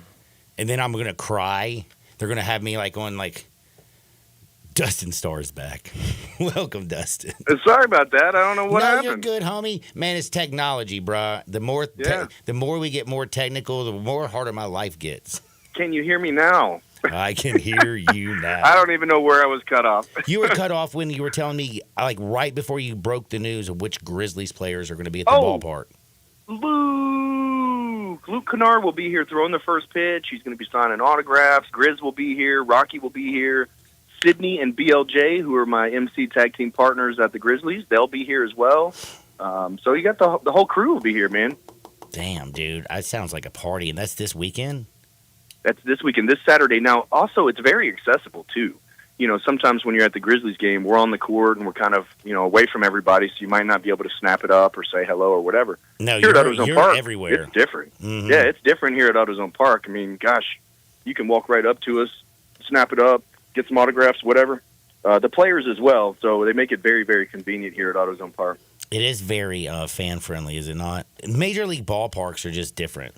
And then I'm going to cry. They're going to have me on Dustin Starr's back. Welcome, Dustin.
Sorry about that. I don't know what
no,
happened.
you're good, homie. Man, it's technology, bruh. The more the more we get more technical, the more harder my life gets.
Can you hear me now?
I can hear you now.
I don't even know where I was cut off.
You were cut off when you were telling me, like, right before you broke the news of which Grizzlies players are going to be at the ballpark.
Luke Kennard will be here throwing the first pitch. He's going to be signing autographs. Grizz will be here. Rocky will be here. Sydney and BLJ, who are my MC tag team partners at the Grizzlies, they'll be here as well. So you got the whole crew will be here, man.
Damn, dude. That sounds like a party, and that's this weekend?
That's this weekend, this Saturday. Now, also, it's very accessible, too. You know, sometimes when you're at the Grizzlies game, we're on the court and we're kind of, you know, away from everybody, so you might not be able to snap it up or say hello or whatever.
No,
here at AutoZone Park,
everywhere.
It's different.
Mm-hmm.
Yeah, it's different here at AutoZone Park. I mean, gosh, you can walk right up to us, snap it up, get some autographs, whatever. The players as well, so they make it very, very convenient here at AutoZone Park.
It is very fan-friendly, is it not? Major League ballparks are just different.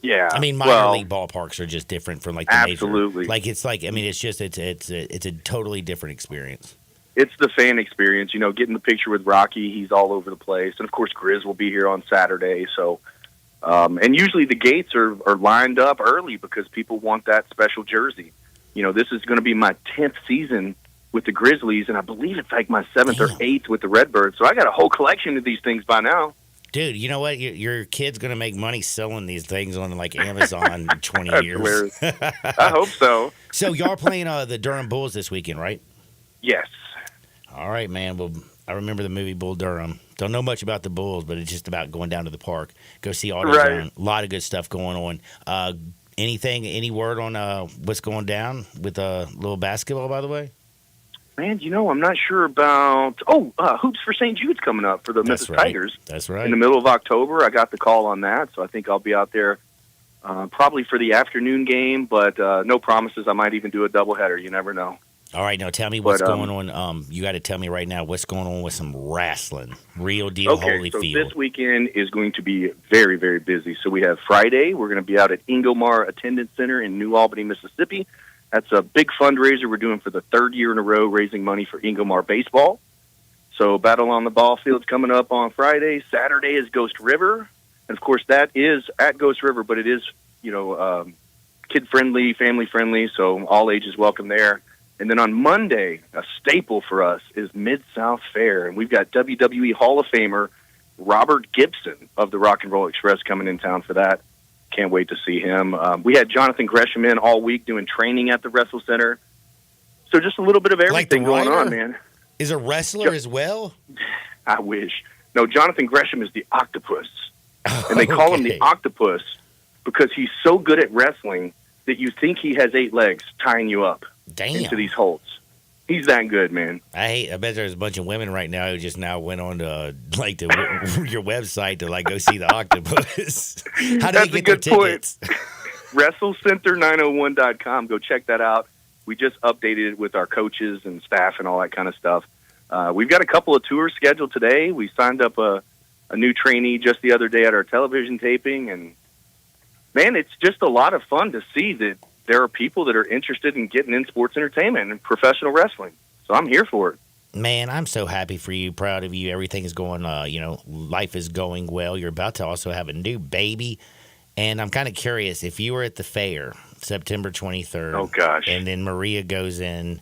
Yeah.
I mean, minor league ballparks are just different from, like, the
absolutely.
major. Like, it's like, I mean, it's just, it's a totally different experience.
It's the fan experience, you know, getting the picture with Rocky. He's all over the place. And, of course, Grizz will be here on Saturday. So, and usually the gates are lined up early because people want that special jersey. You know, this is going to be my 10th season with the Grizzlies, and I believe it's like my 7th or 8th with the Redbirds. So I got a whole collection of these things by now.
Dude, you know what? Your kid's going to make money selling these things on, like, Amazon in 20
That's
years.
Hilarious. I hope so.
So y'all playing the Durham Bulls this weekend, right?
Yes.
All right, man. Well, I remember the movie Bull Durham. Don't know much about the Bulls, but it's just about going down to the park. Go see AutoZone.
Right.
A lot of good stuff going on. Any word on what's going down with little basketball, by the way?
Man, you know, I'm not sure about... Hoops for St. Jude's coming up for the Memphis Tigers.
That's right.
In the middle of October. I got the call on that, so I think I'll be out there probably for the afternoon game, but no promises. I might even do a doubleheader. You never know.
All right, now tell me what's going on. You got to tell me right now what's going on with some wrestling. Real deal,
Okay, so
Holyfield.
this weekend is going to be very, very busy. So we have Friday. We're going to be out at Ingomar Attendance Center in New Albany, Mississippi. That's a big fundraiser we're doing for the third year in a row, raising money for Ingomar baseball. So Battle on the Ball Field's coming up on Friday. Saturday is Ghost River. And, of course, that is at Ghost River, but it is, you know, kid-friendly, family-friendly, so all ages welcome there. And then on Monday, a staple for us is Mid-South Fair. And we've got WWE Hall of Famer Robert Gibson of the Rock and Roll Express coming in town for that. Can't wait to see him. We had Jonathan Gresham in all week doing training at the Wrestle Center. So just a little bit of everything going on, man.
Is a wrestler as well?
I wish. No, Jonathan Gresham is the octopus. And they call him the octopus because he's so good at wrestling that you think he has 8 legs tying you up into these holds. He's that good, man.
I bet there's a bunch of women right now who just now went on to your website to go see the octopus. How do they get their tickets?
WrestleCenter901.com. Go check that out. We just updated it with our coaches and staff and all that kind of stuff. We've got a couple of tours scheduled today. We signed up a new trainee just the other day at our television taping, and man, it's just a lot of fun to see that there are people that are interested in getting in sports entertainment and professional wrestling. So I'm here for it.
Man, I'm so happy for you, proud of you. Everything is going, life is going well. You're about to also have a new baby. And I'm kind of curious, if you were at the fair, September 23rd.
Oh, gosh.
And then Maria goes in.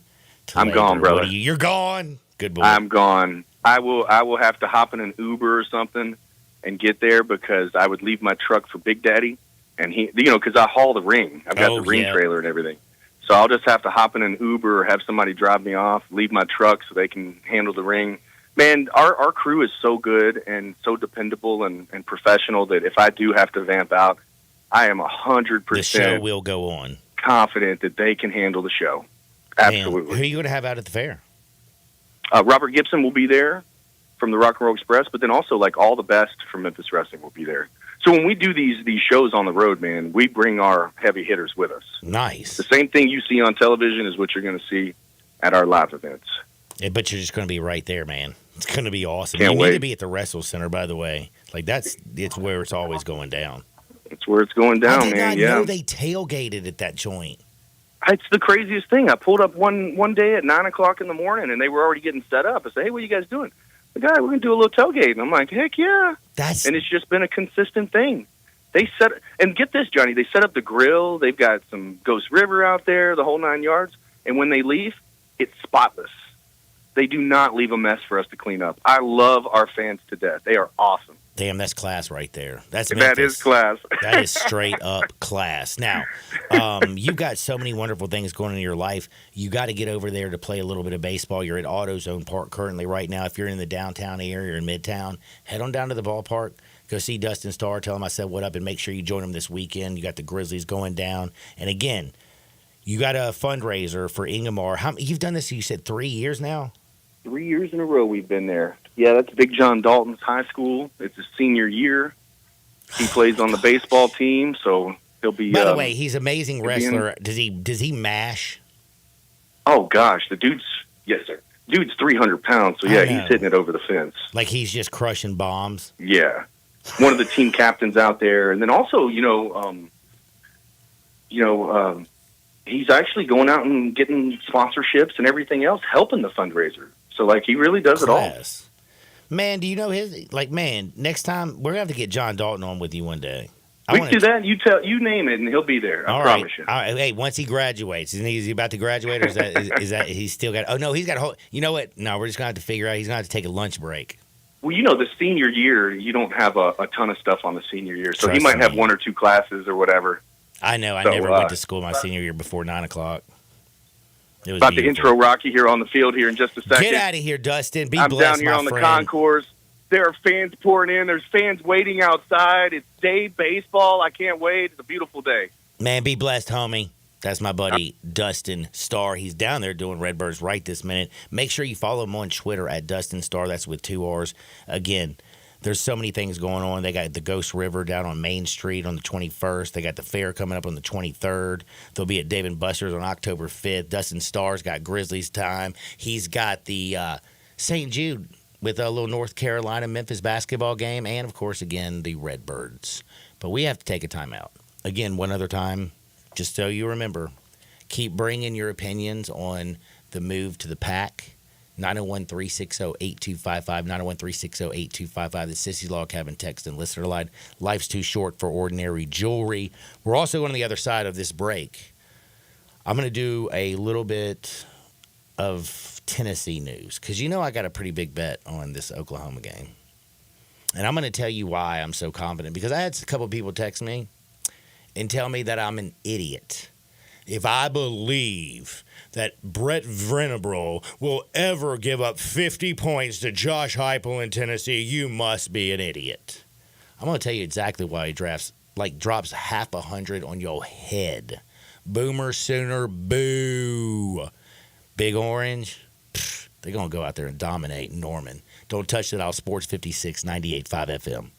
I'm gone, brother.
You're gone? Good boy.
I'm gone. I will have to hop in an Uber or something and get there because I would leave my truck for Big Daddy. And he, because I haul the ring. I've got the ring trailer and everything. So I'll just have to hop in an Uber or have somebody drive me off, leave my truck so they can handle the ring. Man, our crew is so good and so dependable and professional that if I do have to vamp out, I am 100%
the show will go on.
Confident that they can handle the show. Absolutely.
Man, who are you going to have out at the fair?
Robert Gibson will be there from the Rock and Roll Express, but then also all the best from Memphis Wrestling will be there. So when we do these shows on the road, man, we bring our heavy hitters with us.
Nice.
The same thing you see on television is what you're going to see at our live events.
Yeah, but you're just going to be right there, man. It's going to be awesome.
Can't
you
wait.
need to be at the Wrestle Center, by the way. It's where it's always going down.
It's where it's going down,
I did
man.
not
Yeah.
know they tailgated at that joint.
It's the craziest thing. I pulled up one day at 9 o'clock in the morning, and they were already getting set up. I said, "Hey, what are you guys doing?" The guy, "We're gonna do a little tailgate." And I'm like, "Heck yeah!" And it's just been a consistent thing. They set, and get this, Johnny, they set up the grill. They've got some Ghost River out there, the whole 9 yards. And when they leave, it's spotless. They do not leave a mess for us to clean up. I love our fans to death. They are awesome.
Damn, that's class right there. That
is class.
That is straight up class. Now, you've got so many wonderful things going on in your life. You got to get over there to play a little bit of baseball. You're at AutoZone Park currently right now. If you're in the downtown area or in Midtown, head on down to the ballpark. Go see Dustin Starr. Tell him I said what up, and make sure you join him this weekend. You got the Grizzlies going down. And again, you got a fundraiser for Ingomar. You've done this, you said 3 years now?
3 years in a row we've been there. Yeah, that's Big John Dalton's high school. It's his senior year. He plays on the baseball team, so he'll be.
By the way, he's an amazing wrestler. Does he mash?
Oh gosh, the dude's yes sir. Dude's 300 pounds, so yeah, he's hitting it over the fence.
Like he's just crushing bombs.
Yeah, one of the team captains out there, and then also he's actually going out and getting sponsorships and everything else, helping the fundraiser. So like he really does it all.
Man, do you know next time we're gonna have to get John Dalton on with you one day.
We can do that. You name it, and he'll be there. I promise you.
All right. Hey, once he graduates, is he about to graduate, or is that he's still got? Oh no, he's got a whole. You know what? No, we're just gonna have to figure out. He's gonna have to take a lunch break.
Well, the senior year, you don't have a ton of stuff on the senior year, so he might have 1 or 2 classes or whatever.
I know. I never went to school my senior year before 9 o'clock. It was
about to intro Rocky here on the field here in just a second.
Get out of here, Dustin. I'm
blessed, down here on the concourse. There are fans pouring in. There's fans waiting outside. It's day baseball. I can't wait. It's a beautiful day.
Man, be blessed, homie. That's my buddy Dustin Starr. He's down there doing Redbirds right this minute. Make sure you follow him on Twitter at Dustin Starr. That's with 2 R's. Again, there's so many things going on. They got the Ghost River down on Main Street on the 21st. They got the fair coming up on the 23rd. They'll be at Dave & Buster's on October 5th. Dustin Starr's got Grizzlies time. He's got the St. Jude with a little North Carolina-Memphis basketball game. And, of course, again, the Redbirds. But we have to take a timeout. Again, one other time, just so you remember, keep bringing your opinions on the move to the pack. 901-360-8255, 901-360-8255. The Sissy Log Cabin text and listener line. Life's too short for ordinary jewelry. We're also on the other side of this break. I'm going to do a little bit of Tennessee news because I got a pretty big bet on this Oklahoma game. And I'm going to tell you why I'm so confident, because I had a couple of people text me and tell me that I'm an idiot if I believe that Brett Venables will ever give up 50 points to Josh Heupel in Tennessee. You must be an idiot. I'm going to tell you exactly why he drops half 100 on your head. Boomer Sooner, boo. Big Orange, they're going to go out there and dominate Norman. Don't touch it out. Sports 56, 98.5 FM.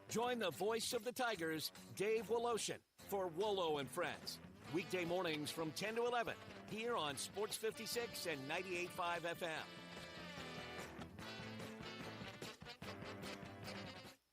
Join the voice of the Tigers, Dave Woloshin, for Wolo and Friends. Weekday mornings from 10 to 11 here on Sports 56 and 98.5 FM.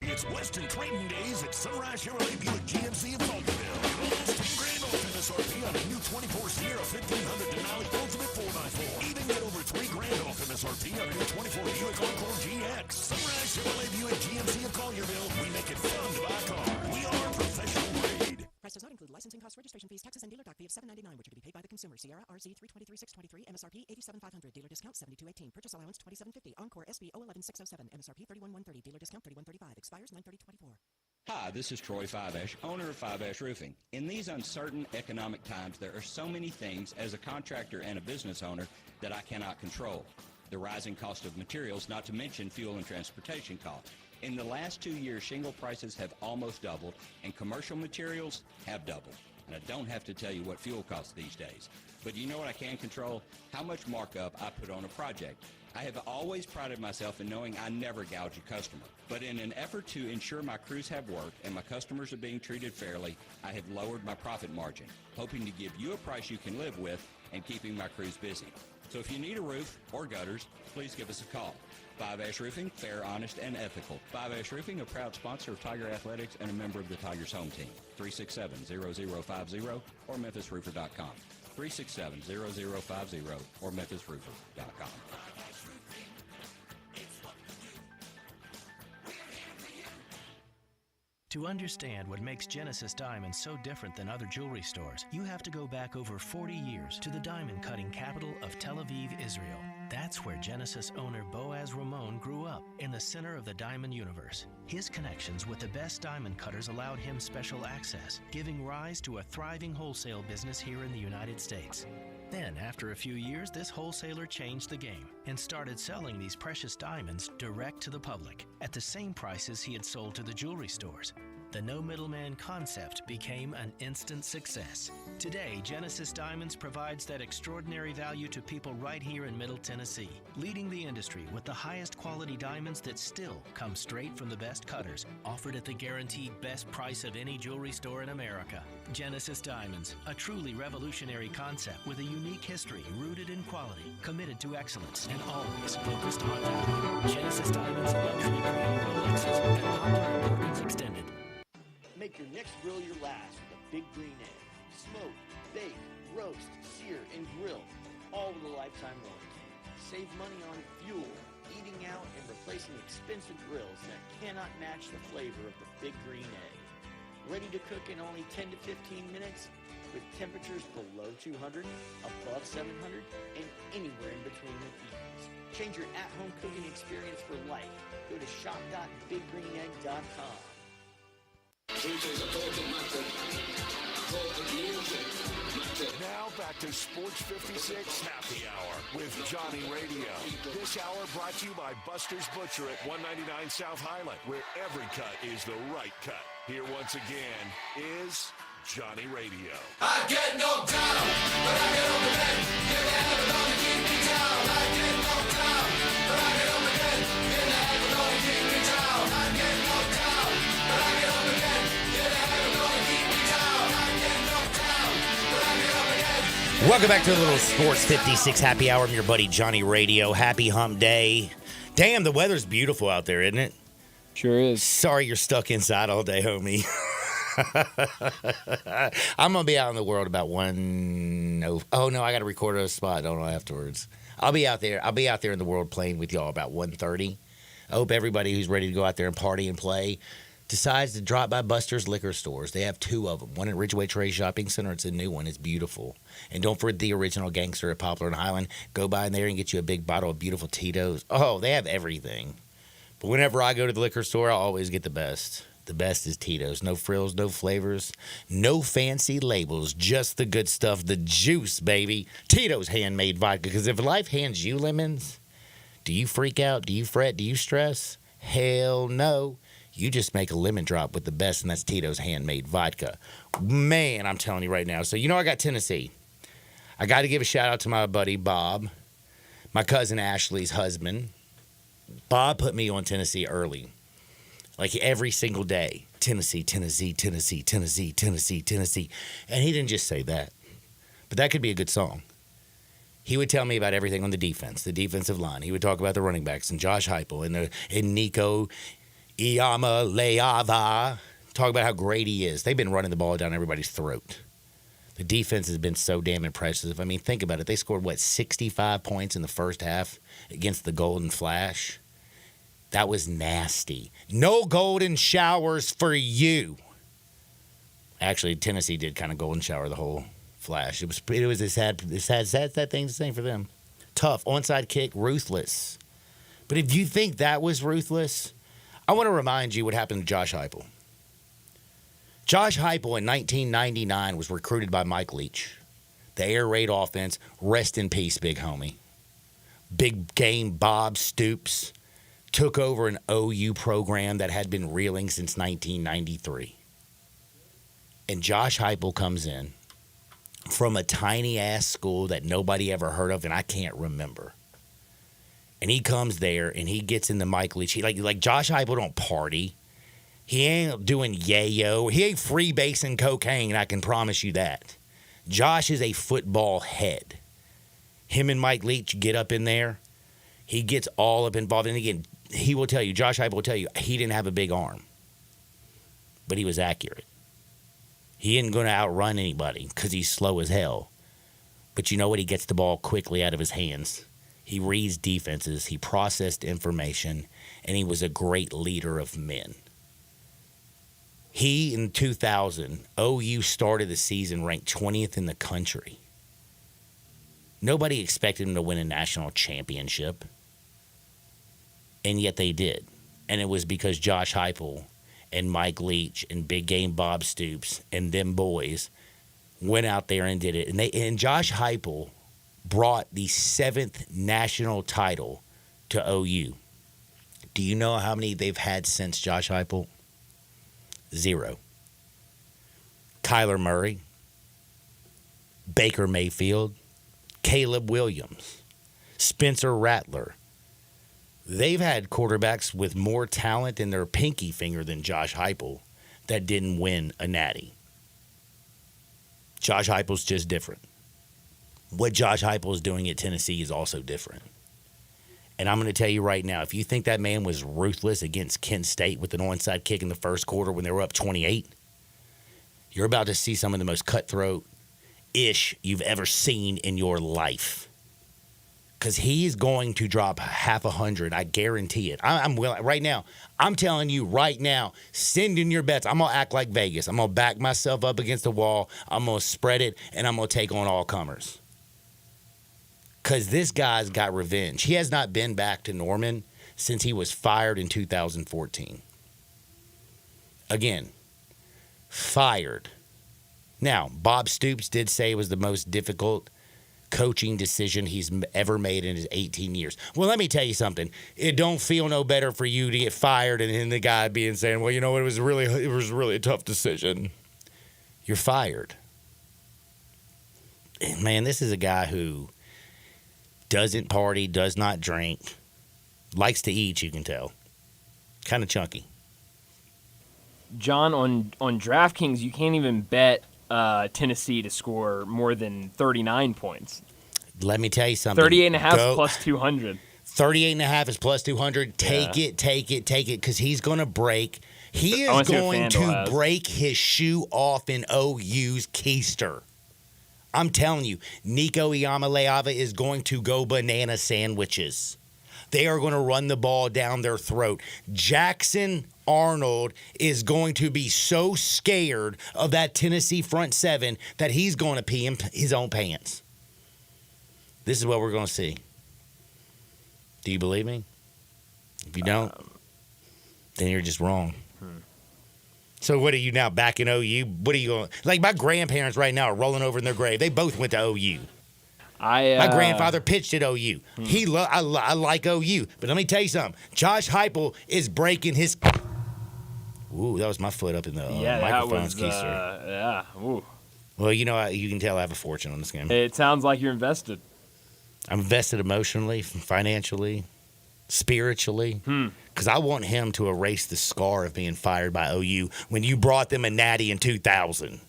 It's Western Trading Days at Sunrise Chevrolet Buick GMC of Faulknerville. Last $10,000 off MSRP on a new 24 Sierra 1500 Denali Ultimate 4x4. Even get over $3,000 off MSRP on a new 24 Buick Encore GX. Sunrise Chevrolet Buick GMC of Collierville. We make it fun to buy a car. We are professional grade.
Price does not include licensing costs, registration fees, taxes, and dealer dock fee of $7.99, which are to be paid by the consumer. Sierra RZ 323,623, MSRP 87,500, dealer discount 72.18, purchase allowance 27.50, Encore SB 011,607, MSRP 31,130, dealer discount 31.35, expires 9/30/24.
Hi, this is Troy Fiveash, owner of Fiveash Roofing. In these uncertain economic times, there are so many things as a contractor and a business owner that I cannot control. The rising cost of materials, not to mention fuel and transportation costs. In the last 2 years, shingle prices have almost doubled, and commercial materials have doubled. And I don't have to tell you what fuel costs these days. But you know what I can control? How much markup I put on a project. I have always prided myself in knowing I never gouge a customer. But in an effort to ensure my crews have work and my customers are being treated fairly, I have lowered my profit margin, hoping to give you a price you can live with and keeping my crews busy. So if you need a roof or gutters, please give us a call. 5 Roofing, fair, honest, and ethical. 5 Roofing, a proud sponsor of Tiger Athletics and a member of the Tigers home team. 367-0050 or memphisroofer.com. 367-0050 or memphisroofer.com.
To understand what makes Genesis Diamonds so different than other jewelry stores, you have to go back over 40 years to the diamond cutting capital of Tel Aviv, Israel. That's where Genesis owner Boaz Ramon grew up, in the center of the diamond universe. His connections with the best diamond cutters allowed him special access, giving rise to a thriving wholesale business here in the United States. Then, after a few years, this wholesaler changed the game and started selling these precious diamonds direct to the public at the same prices he had sold to the jewelry stores. The no middleman concept became an instant success. Today, Genesis Diamonds provides that extraordinary value to people right here in Middle Tennessee, leading the industry with the highest quality diamonds that still come straight from the best cutters, offered at the guaranteed best price of any jewelry store in America. Genesis Diamonds, a truly revolutionary concept with a unique history rooted in quality, committed to excellence, and always focused on value. Genesis Diamonds, luxury green Rolexes, and popular Perkins Extended.
Make your next grill your last with a Big Green Egg. Smoke, bake, roast, sear, and grill, all with a lifetime warranty. Save money on fuel, eating out, and replacing expensive grills that cannot match the flavor of the Big Green Egg. Ready to cook in only 10 to 15 minutes with temperatures below 200, above 700, and anywhere in between with ease. Change your at-home cooking experience for life. Go to shop.biggreenegg.com.
Now back to Sports 56 Happy Hour with Johnny Radio. This hour brought to you by Buster's Butcher at 199 South Highland, where every cut is the right cut. Here once again is Johnny Radio.
I get knocked down, but I get up again. You're never gonna keep me down. I get knocked down, but I get up again. You're never gonna keep me down. I get knocked down, but I get up again. You're never gonna keep me down. I get knocked down, but I get up again.
Welcome back to a little Sports 56 Happy Hour. I'm your buddy Johnny Radio. Happy hump day. Damn, the weather's beautiful out there, isn't it?
Sure is.
Sorry you're stuck inside all day, homie. I'm going to be out in the world about oh no, I got to record a spot, don't I, afterwards. I'll be out there in the world playing with y'all about 1:30. I hope everybody who's ready to go out there and party and play decides to drop by Buster's liquor stores. They have two of them. One at Ridgeway Trade Shopping Center. It's a new one. It's beautiful. And don't forget the original Gangster at Poplar and Highland. Go by in there and get you a big bottle of beautiful Tito's. Oh, they have everything. But whenever I go to the liquor store, I always get the best. The best is Tito's. No frills, no flavors, no fancy labels, just the good stuff, the juice, baby. Tito's handmade vodka, because if life hands you lemons, do you freak out? Do you fret? Do you stress? Hell no. You just make a lemon drop with the best, and that's Tito's handmade vodka. Man, I'm telling you right now. So, I got Tennessee. I got to give a shout-out to my buddy Bob, my cousin Ashley's husband. Bob put me on Tennessee early. Like every single day, Tennessee, Tennessee, Tennessee, Tennessee, Tennessee, Tennessee. And he didn't just say that. But that could be a good song. He would tell me about everything on the defense, the defensive line. He would talk about the running backs and Josh Heupel and Nico Iamaleava. Talk about how great he is. They've been running the ball down everybody's throat. The defense has been so damn impressive. I mean, think about it. They scored, 65 points in the first half against the Golden Flash? That was nasty. No golden showers for you. Actually, Tennessee did kind of golden shower the whole Flash. It was a sad thing to say for them. Tough, onside kick, ruthless. But if you think that was ruthless, I want to remind you what happened to Josh Heupel. Josh Heupel in 1999 was recruited by Mike Leach. The air raid offense, rest in peace, big homie. Big game Bob Stoops took over an OU program that had been reeling since 1993. And Josh Heupel comes in from a tiny-ass school that nobody ever heard of, and I can't remember. And he comes there, and he gets into Mike Leach. Like Josh Heupel don't party. He ain't doing yayo. He ain't freebasing cocaine, I can promise you that. Josh is a football head. him and Mike Leach get up in there. He gets all up involved. And again, he will tell you, Josh Heupel will tell you, he didn't have a big arm, but he was accurate. He isn't going to outrun anybody because he's slow as hell. But you know what? He gets the ball quickly out of his hands. He reads defenses. He processed information, and he was a great leader of men. He, in 2000, OU started the season ranked 20th in the country. Nobody expected him to win a national championship, and yet they did. And it was because Josh Heupel and Mike Leach and Big Game Bob Stoops and them boys went out there and did it. And Josh Heupel brought the 7th national title to OU. Do you know how many they've had since Josh Heupel? 0. Kyler Murray, Baker Mayfield, Caleb Williams, Spencer Rattler. They've had quarterbacks with more talent in their pinky finger than Josh Heupel that didn't win a natty. Josh Heupel's just different. What Josh Heupel is doing at Tennessee is also different. And I'm going to tell you right now, if you think that man was ruthless against Kent State with an onside kick in the first quarter when they were up 28, you're about to see some of the most cutthroat-ish you've ever seen in your life. Because he is going to drop half 100. I guarantee it. I'm willing right now. I'm telling you right now, send in your bets. I'm going to act like Vegas. I'm going to back myself up against the wall. I'm going to spread it, and I'm going to take on all comers. Because this guy's got revenge. He has not been back to Norman since he was fired in 2014. Again, fired. Now, Bob Stoops did say it was the most difficult coaching decision he's ever made in his 18 years. Well, let me tell you something. It don't feel no better for you to get fired and then the guy being saying, well, you know, it was really a tough decision. You're fired. And man, this is a guy who doesn't party, does not drink, likes to eat, you can tell. Kind of chunky.
John, on DraftKings, you can't even bet Tennessee to score more than 39 points.
Let me tell you something.
38.5 plus 200.
38.5 is plus 200. Take it, because he's going to break. He is going to break his shoe off in OU's keister. I'm telling you, Nico Iamaleava is going to go banana sandwiches. They are going to run the ball down their throat. Jackson Arnold is going to be so scared of that Tennessee front seven that he's going to pee in his own pants. This is what we're going to see. Do you believe me? If you don't, then you're just wrong. So what are you now, back in OU? What are you going? Like my grandparents right now are rolling over in their grave. They both went to OU. My grandfather pitched at OU. I like OU. But let me tell you something. Josh Heupel is breaking his... Ooh, that was my foot up in the microphone's keister.
Yeah, ooh.
Well, you know, you can tell I have a fortune on this game.
It sounds like you're invested.
I'm invested emotionally, financially, spiritually. Because I want him to erase the scar of being fired by OU when you brought them a natty in 2000.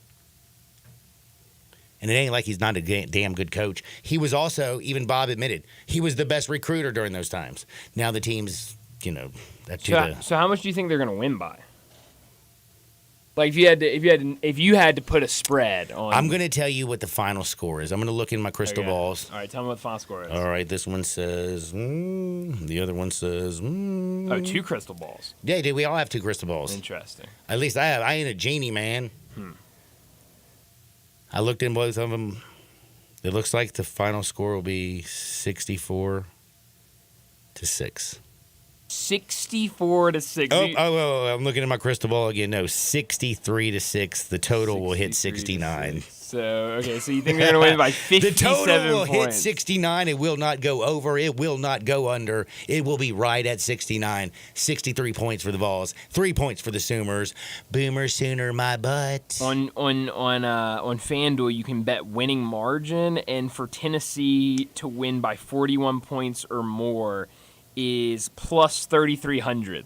And it ain't like he's not a damn good coach. He was also, even Bob admitted, he was the best recruiter during those times. Now the team's, you know,
So how much do you think they're going to win by? Like if you had to put a spread on.
I'm going to tell you what the final score is. I'm going to look in my crystal balls.
All right, tell me what the final score is.
All right, this one says, the other one says,
Oh, 2 crystal balls.
Yeah, dude, we all have 2 crystal balls.
Interesting.
At least I have. I ain't a genie, man. I looked in both of them. It looks like the final score will be 64-6.
64-6.
Oh, I'm looking at my crystal ball again. No, 63-6. The total will hit 69.
So you think they're going to win by 57
The total will
points.
hit 69. It will not go over. It will not go under. It will be right at 69. 63 points for the Vols. 3 points for the Sooners. Boomer Sooner, my butt.
On FanDuel, you can bet winning margin, and for Tennessee to win by 41 points or more is plus 3,300.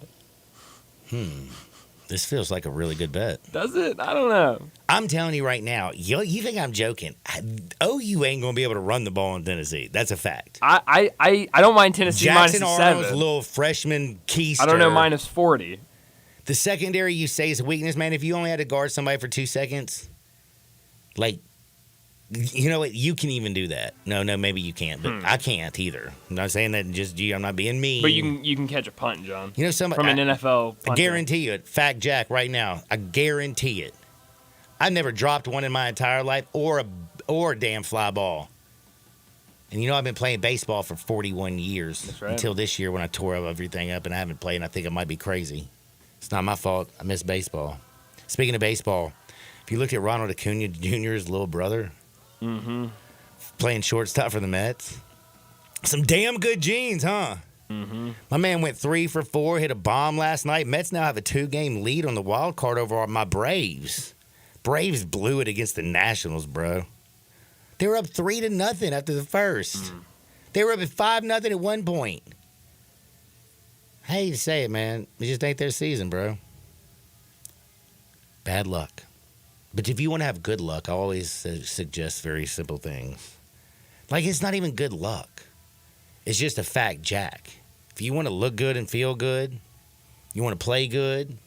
This feels like a really good bet.
Does it? I don't know.
I'm telling you right now, you think I'm joking. OU ain't going to be able to run the ball in Tennessee. That's a fact.
I don't mind Tennessee
Jackson
minus
Arnold's
7.
little freshman keister.
I don't know, minus 40.
The secondary you say is a weakness, man. If you only had to guard somebody for 2 seconds, like, you know what? You can even do that. No, maybe you can't, but I can't either. I'm not saying that just I'm not being mean.
But you can catch a punt, John.
You know, somebody
from an NFL punter.
I guarantee you it. Fact Jack right now. I guarantee it. I've never dropped one in my entire life or a damn fly ball. And you know, I've been playing baseball for 41 years.
That's right.
Until this year when I tore everything up and I haven't played and I think I might be crazy. It's not my fault. I miss baseball. Speaking of baseball, if you looked at Ronald Acuna Jr.'s little brother, playing shortstop for the Mets, some damn good genes, huh? My man went 3 for 4, hit a bomb last night. Mets now have a 2-game lead on the wild card over my Braves. Braves blew it against the Nationals, bro. They were up 3-0 after the first. They were up at 5-0 at one point. I hate to say it, man. It just ain't their season, bro. Bad luck. But if you want to have good luck, I always suggest very simple things. Like, it's not even good luck. It's just a fact, Jack. If you want to look good and feel good, you want to play good,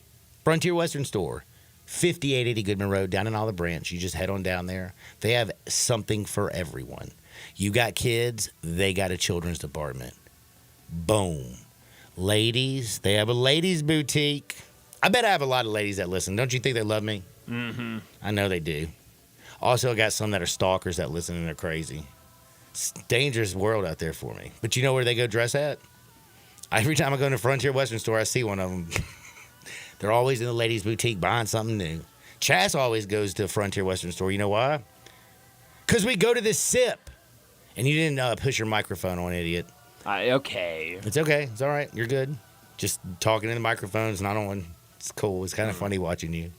Frontier Western Store, 5880 Goodman Road, down in Olive Branch. You just head on down there. They have something for everyone. You got kids, they got a children's department. Boom. Ladies, they have a ladies' boutique. I bet I have a lot of ladies that listen. Don't you think they love me? I know they do. Also, I got some that are stalkers that listen and they're crazy. It's a dangerous world out there for me. But you know where they go dress at? Every time I go to Frontier Western Store, I see one of them. They're always in the ladies' boutique buying something new. Chas always goes to Frontier Western Store. You know why? Because we go to this SIP. And you didn't push your microphone on, idiot.
Okay.
It's okay. It's all right. You're good. Just talking in the microphones, not on. It's cool. It's kind of funny watching you.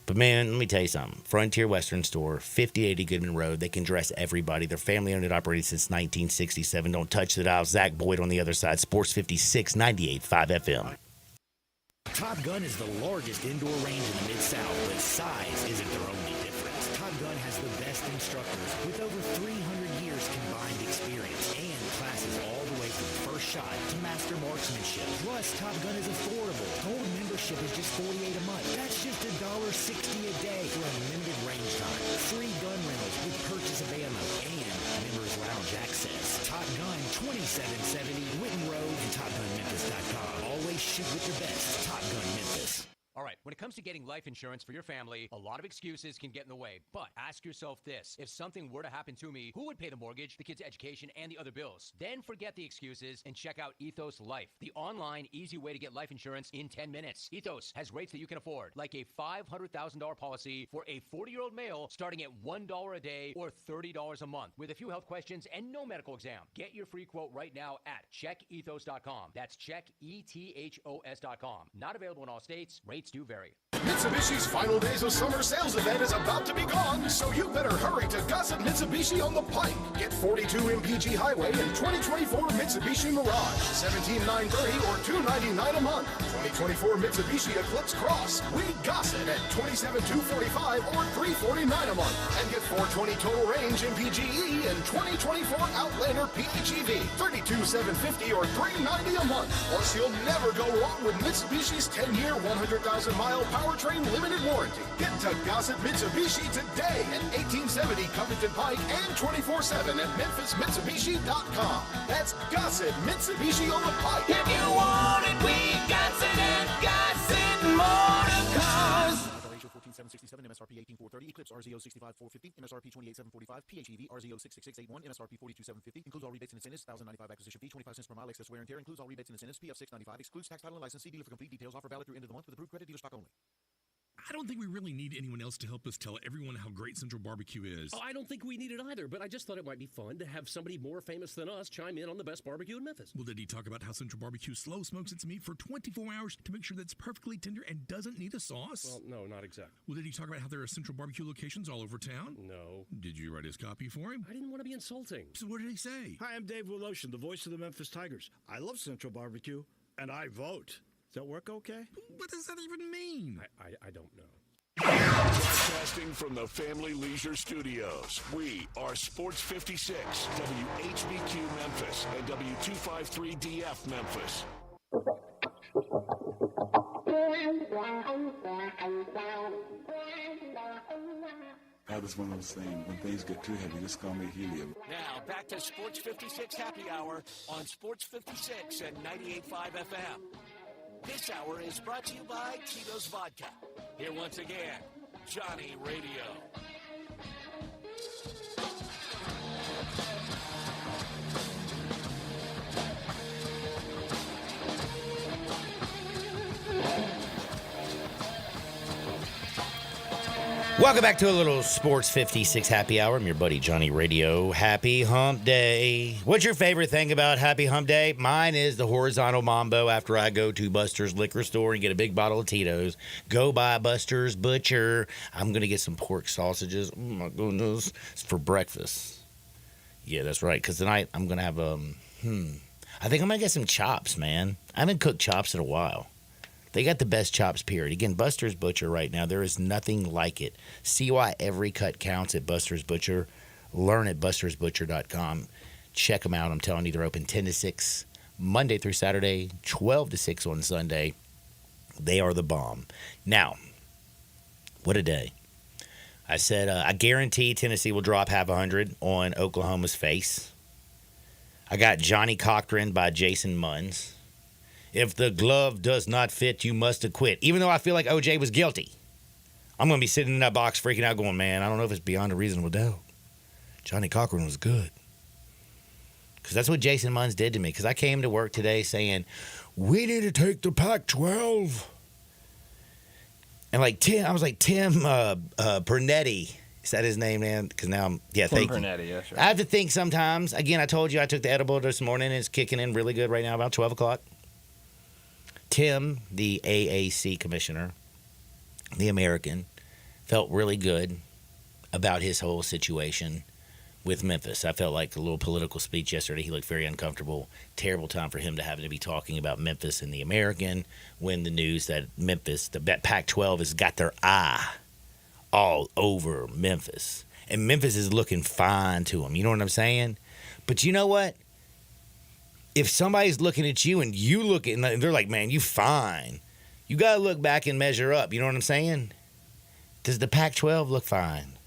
But, man, let me tell you something. Frontier Western Store, 5080 Goodman Road. They can dress everybody. They're family-owned and operated since 1967. Don't touch the dial. Zach Boyd on the other side. Sports 56, 98.5 FM.
Top Gun is the largest indoor range in the Mid-South, but size isn't their only difference. Top Gun has the best instructors with over 300 years combined experience and classes all the way from first shot to master marksmanship. Plus, Top Gun is affordable. Gold membership is just $48 a month. That's just $1.60 a day for unlimited range time. Free gun rentals with purchase of ammo and members lounge access. Top Gun 2770 Witten Road and TopGunMemphis.com. Always shoot with the best. Top Gun Memphis.
All right, when it comes to getting life insurance for your family, a lot of excuses can get in the way. But ask yourself this. If something were to happen to me, who would pay the mortgage, the kids' education, and the other bills? Then forget the excuses and check out Ethos Life, the online, easy way to get life insurance in 10 minutes. Ethos has rates that you can afford, like a $500,000 policy for a 40-year-old male starting at $1 a day or $30 a month with a few health questions and no medical exam. Get your free quote right now at checkethos.com. That's checkethos.com. Not available in all states. Rates do vary.
Mitsubishi's final days of summer sales event is about to be gone, so you better hurry to Gossett Mitsubishi on the Pike. Get 42 MPG Highway and 2024 Mitsubishi Mirage, $17,930 or $299 a month. 2024 Mitsubishi Eclipse Cross, we Gossett at $27,245 or $349 a month. And get 420 total range MPGE and 2024 Outlander PHEV, $32,750 or $390 a month. Plus, you'll never go wrong with Mitsubishi's 10-year, 100,000-mile powertrain limited warranty. Get to Gossett Mitsubishi today at 1870 Covington Pike and 24/7 at MemphisMitsubishi.com. That's Gossett Mitsubishi on the Pike.
If you want it, we got it at Gossett Motor Cars.
Ratio 14767, MSRP 18430, Eclipse RZO 65450, MSRP 28745, PHEV RZO 66681, MSRP 42750. Includes all rebates and incentives. 1,095 acquisition fee, 25 cents per mile excess wear and tear. Includes all rebates and incentives. PF 695 excludes tax, title, and license. See dealer for complete details. Offer valid through end of the month with approved credit dealer stock only.
I don't think we really need anyone else to help us tell everyone how great Central Barbecue is.
Oh, I don't think we need it either, but I just thought it might be fun to have somebody more famous than us chime in on the best barbecue in Memphis.
Well, did he talk about how Central Barbecue slow smokes its meat for 24 hours to make sure that it's perfectly tender and doesn't need a sauce?
Well, no, not exactly.
Well, did he talk about how there are Central Barbecue locations all over town?
No.
Did you write his copy for him?
I didn't want to be insulting.
So what did he say?
Hi, I'm Dave Woloshin, the voice of the Memphis Tigers. I love Central Barbecue, and I vote.
Does that work okay?
What does that even mean?
I don't know.
Broadcasting from the Family Leisure Studios, we are Sports 56, WHBQ Memphis, and W253DF Memphis.
I just one of those things, when things get too heavy, just call me helium.
Now, back to Sports 56 Happy Hour on Sports 56 and 98.5 FM. This hour is brought to you by Tito's Vodka. Here once again, Johnny Radio.
Welcome back to a little Sports 56 Happy Hour. I'm your buddy Johnny Radio. Happy Hump Day. What's your favorite thing about Happy Hump Day? Mine is the horizontal mambo after I go to Buster's liquor store and get a big bottle of Tito's. Go by Buster's Butcher. I'm going to get some pork sausages. Oh, my goodness. It's for breakfast. Yeah, that's right. Because tonight I'm going to have, I think I'm going to get some chops, man. I haven't cooked chops in a while. They got the best chops, period. Again, Buster's Butcher right now, there is nothing like it. See why every cut counts at Buster's Butcher. Learn at bustersbutcher.com. Check them out. I'm telling you, they're open 10 to 6, Monday through Saturday, 12 to 6 on Sunday. They are the bomb. Now, what a day. I said, I guarantee Tennessee will drop half 100 on Oklahoma's face. I got Johnny Cochran by Jason Munns. If the glove does not fit, you must acquit. Even though I feel like OJ was guilty, I'm going to be sitting in that box freaking out going, man, I don't know if it's beyond a reasonable doubt. Johnny Cochran was good. Because that's what Jason Munns did to me. Because I came to work today saying, we need to take the Pac-12. And I was like, Tim Pernetti. Is that his name, man? Because now thank you.
Pernetti, yes, right.
I have to think sometimes. Again, I told you I took the edible this morning. It's kicking in really good right now, about 12 o'clock. Tim, the AAC commissioner, the American, felt really good about his whole situation with Memphis. I felt like a little political speech yesterday. He looked very uncomfortable. Terrible time for him to have to be talking about Memphis and the American when the news that Memphis, the Pac-12 has got their eye all over Memphis. And Memphis is looking fine to him. You know what I'm saying? But you know what? If somebody's looking at you and you look at, and they're like, man, you fine. You got to look back and measure up. You know what I'm saying? Does the Pac-12 look fine?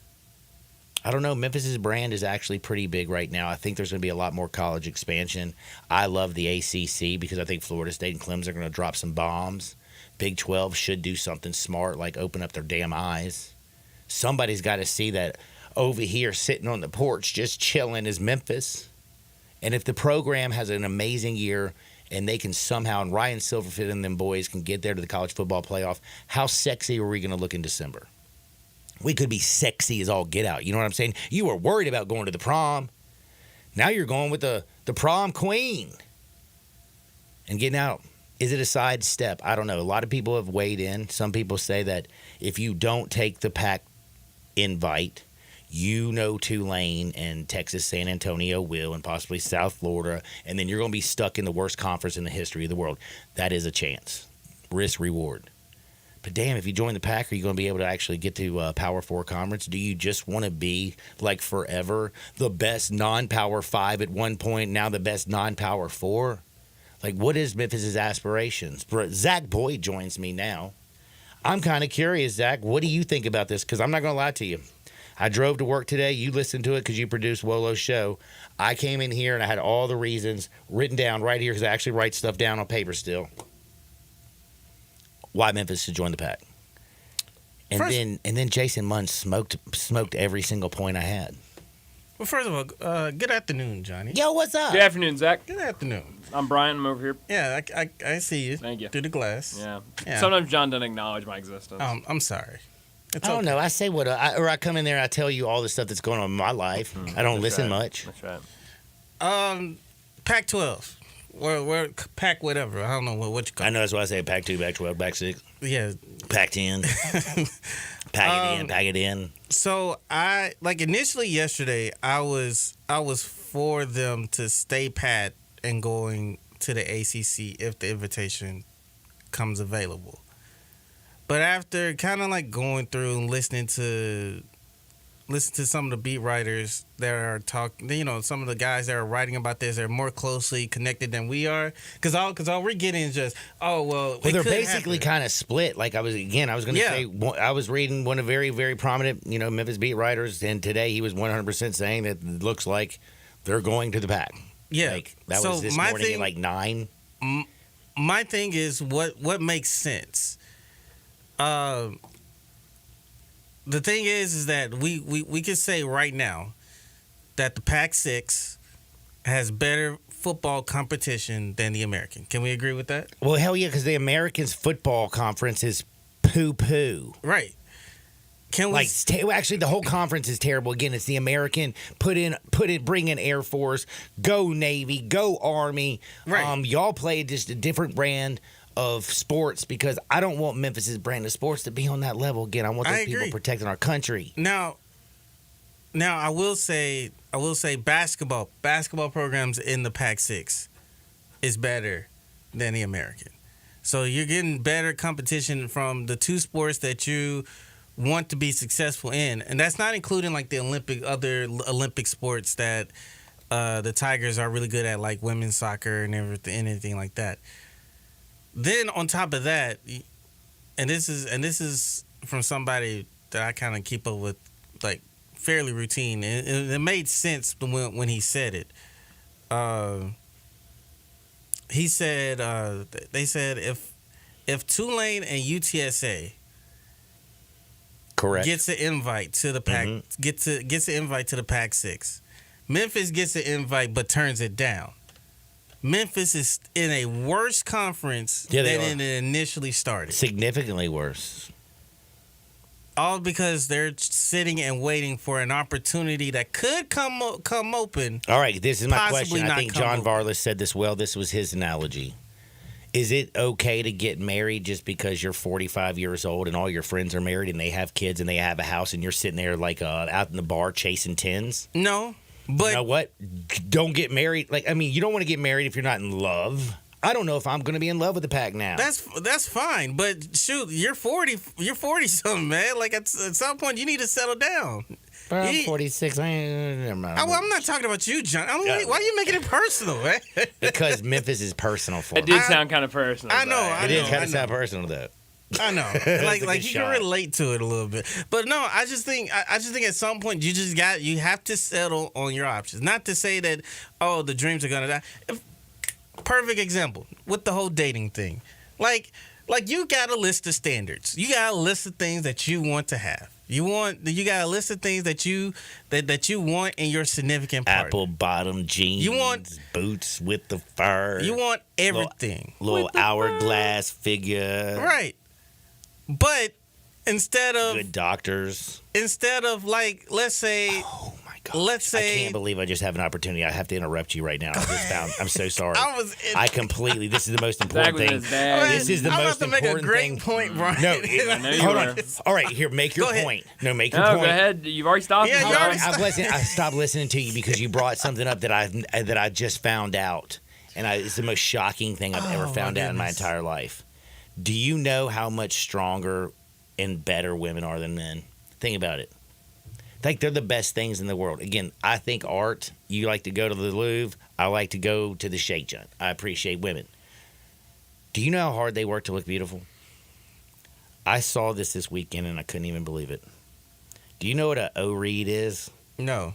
I don't know. Memphis's brand is actually pretty big right now. I think there's going to be a lot more college expansion. I love the ACC because I think Florida State and Clemson are going to drop some bombs. Big 12 should do something smart, like open up their damn eyes. Somebody's got to see that over here sitting on the porch just chilling is Memphis. And if the program has an amazing year and they can somehow, and Ryan Silverfield and them boys can get there to the college football playoff, how sexy are we going to look in December? We could be sexy as all get out. You know what I'm saying? You were worried about going to the prom. Now you're going with the prom queen and getting out. Is it a side step? I don't know. A lot of people have weighed in. Some people say that if you don't take the Pac invite, you know Tulane and Texas San Antonio will, and possibly South Florida, and then you're going to be stuck in the worst conference in the history of the world. That is a chance. Risk reward. But damn, if you join the Pac, are you going to be able to actually get to Power 4 conference? Do you just want to be, like forever, the best non-Power 5 at one point, now the best non-Power 4? Like, what is Memphis's aspirations? Zach Boyd joins me now. I'm kind of curious, Zach. What do you think about this? Because I'm not going to lie to you. I drove to work today. You listened to it because you produced Wolo's show. I came in here and I had all the reasons written down right here because I actually write stuff down on paper still. Why Memphis should join the Pac. And then Jason Munn smoked every single point I had.
Well, first of all, good afternoon, Johnny.
Yo, what's up?
Good afternoon, Zach.
Good afternoon.
I'm Brian. I'm over here.
Yeah, I see you.
Thank you.
Through the glass.
Yeah.
Yeah.
Sometimes John doesn't acknowledge my existence.
I'm sorry. It's
I don't know. I say what, I come in there and I tell you all the stuff that's going on in my life. I don't listen much.
That's right.
Pac-12. We're Pac whatever. I don't know what you call it.
I know that's why I say Pac-2, Pac-12, Pac-6.
Yeah.
Pac-10. Pack it in.
So initially yesterday, I was for them to stay pat and going to the ACC if the invitation comes available. But after kind of like going through and listening to some of the beat writers that are talking, some of the guys that are writing about this are more closely connected than we are. Because all we're getting is just,
they're basically kind of split. Like I was going to say, I was reading one of very, very prominent, Memphis beat writers, and today he was 100% saying that it looks like they're going to the Pac.
Yeah.
Like that was this morning at like 9.
My thing is what makes sense. The thing is that we can say right now that the Pac-6 has better football competition than the American. Can we agree with that?
Well, hell yeah, because the American's football conference is poo-poo.
Right. Can we
actually the whole conference is terrible. Again, it's the American. Bring in Air Force, go Navy, go Army.
Right.
Y'all play just a different brand of sports because I don't want Memphis's brand of sports to be on that level again. I want those people protecting our country.
Now I will say basketball programs in the Pac-6 is better than the American. So you're getting better competition from the two sports that you want to be successful in, and that's not including like the other Olympic sports that the Tigers are really good at, like women's soccer and anything like that. Then on top of that, and this is from somebody that I kind of keep up with, like fairly routine, and it made sense when he said it. He said they said if Tulane and UTSA
correct
gets an invite to the Pac gets an invite to the Pac-6, Memphis gets an invite but turns it down. Memphis is in a worse conference than it initially started.
Significantly worse.
All because they're sitting and waiting for an opportunity that could come open.
All right, this is my question. I
not
think
come
John
open.
Varlas said this well. This was his analogy. Is it okay to get married just because you're 45 years old and all your friends are married and they have kids and they have a house and you're sitting there like out in the bar chasing tins?
No. But
you know what? Don't get married. You don't want to get married if you're not in love. I don't know if I'm going to be in love with the Pac now.
That's fine. But shoot, you're 40 something, man. Like at some point you need to settle down.
But I'm 46.
I'm not talking about you, John. Why are you making it personal, man?
Because Memphis is personal for me.
It did sound kind of personal.
I know.
It did kind of sound personal, though.
I know, like you can relate to it a little bit, but no, I just think at some point you have to settle on your options. Not to say that the dreams are gonna die. Perfect example with the whole dating thing, like you got a list of standards, you got a list of things that you want to have. You got a list of things that you want in your significant partner.
Apple bottom jeans.
You want
boots with the fur.
You want everything.
Little hourglass figure.
Right. But instead of
good doctors,
like, let's say,
I can't believe I just have an opportunity. I have to interrupt you right now. I'm so sorry. This is the most important thing. This is the most important thing.
I'm about to make a great point, Brian.
No, hold on. All right, here, make your point. No, make your point.
Go ahead. You've already stopped.
Yeah,
I stopped listening to you because you brought something up that I just found out, and it's the most shocking thing I've ever found out in my entire life. Do you know how much stronger and better women are than men? Think about it. Like they're the best things in the world. Again, I think art, you like to go to the Louvre. I like to go to the Shake Junt. I appreciate women. Do you know how hard they work to look beautiful? I saw this weekend and I couldn't even believe it. Do you know what an O-read is?
No.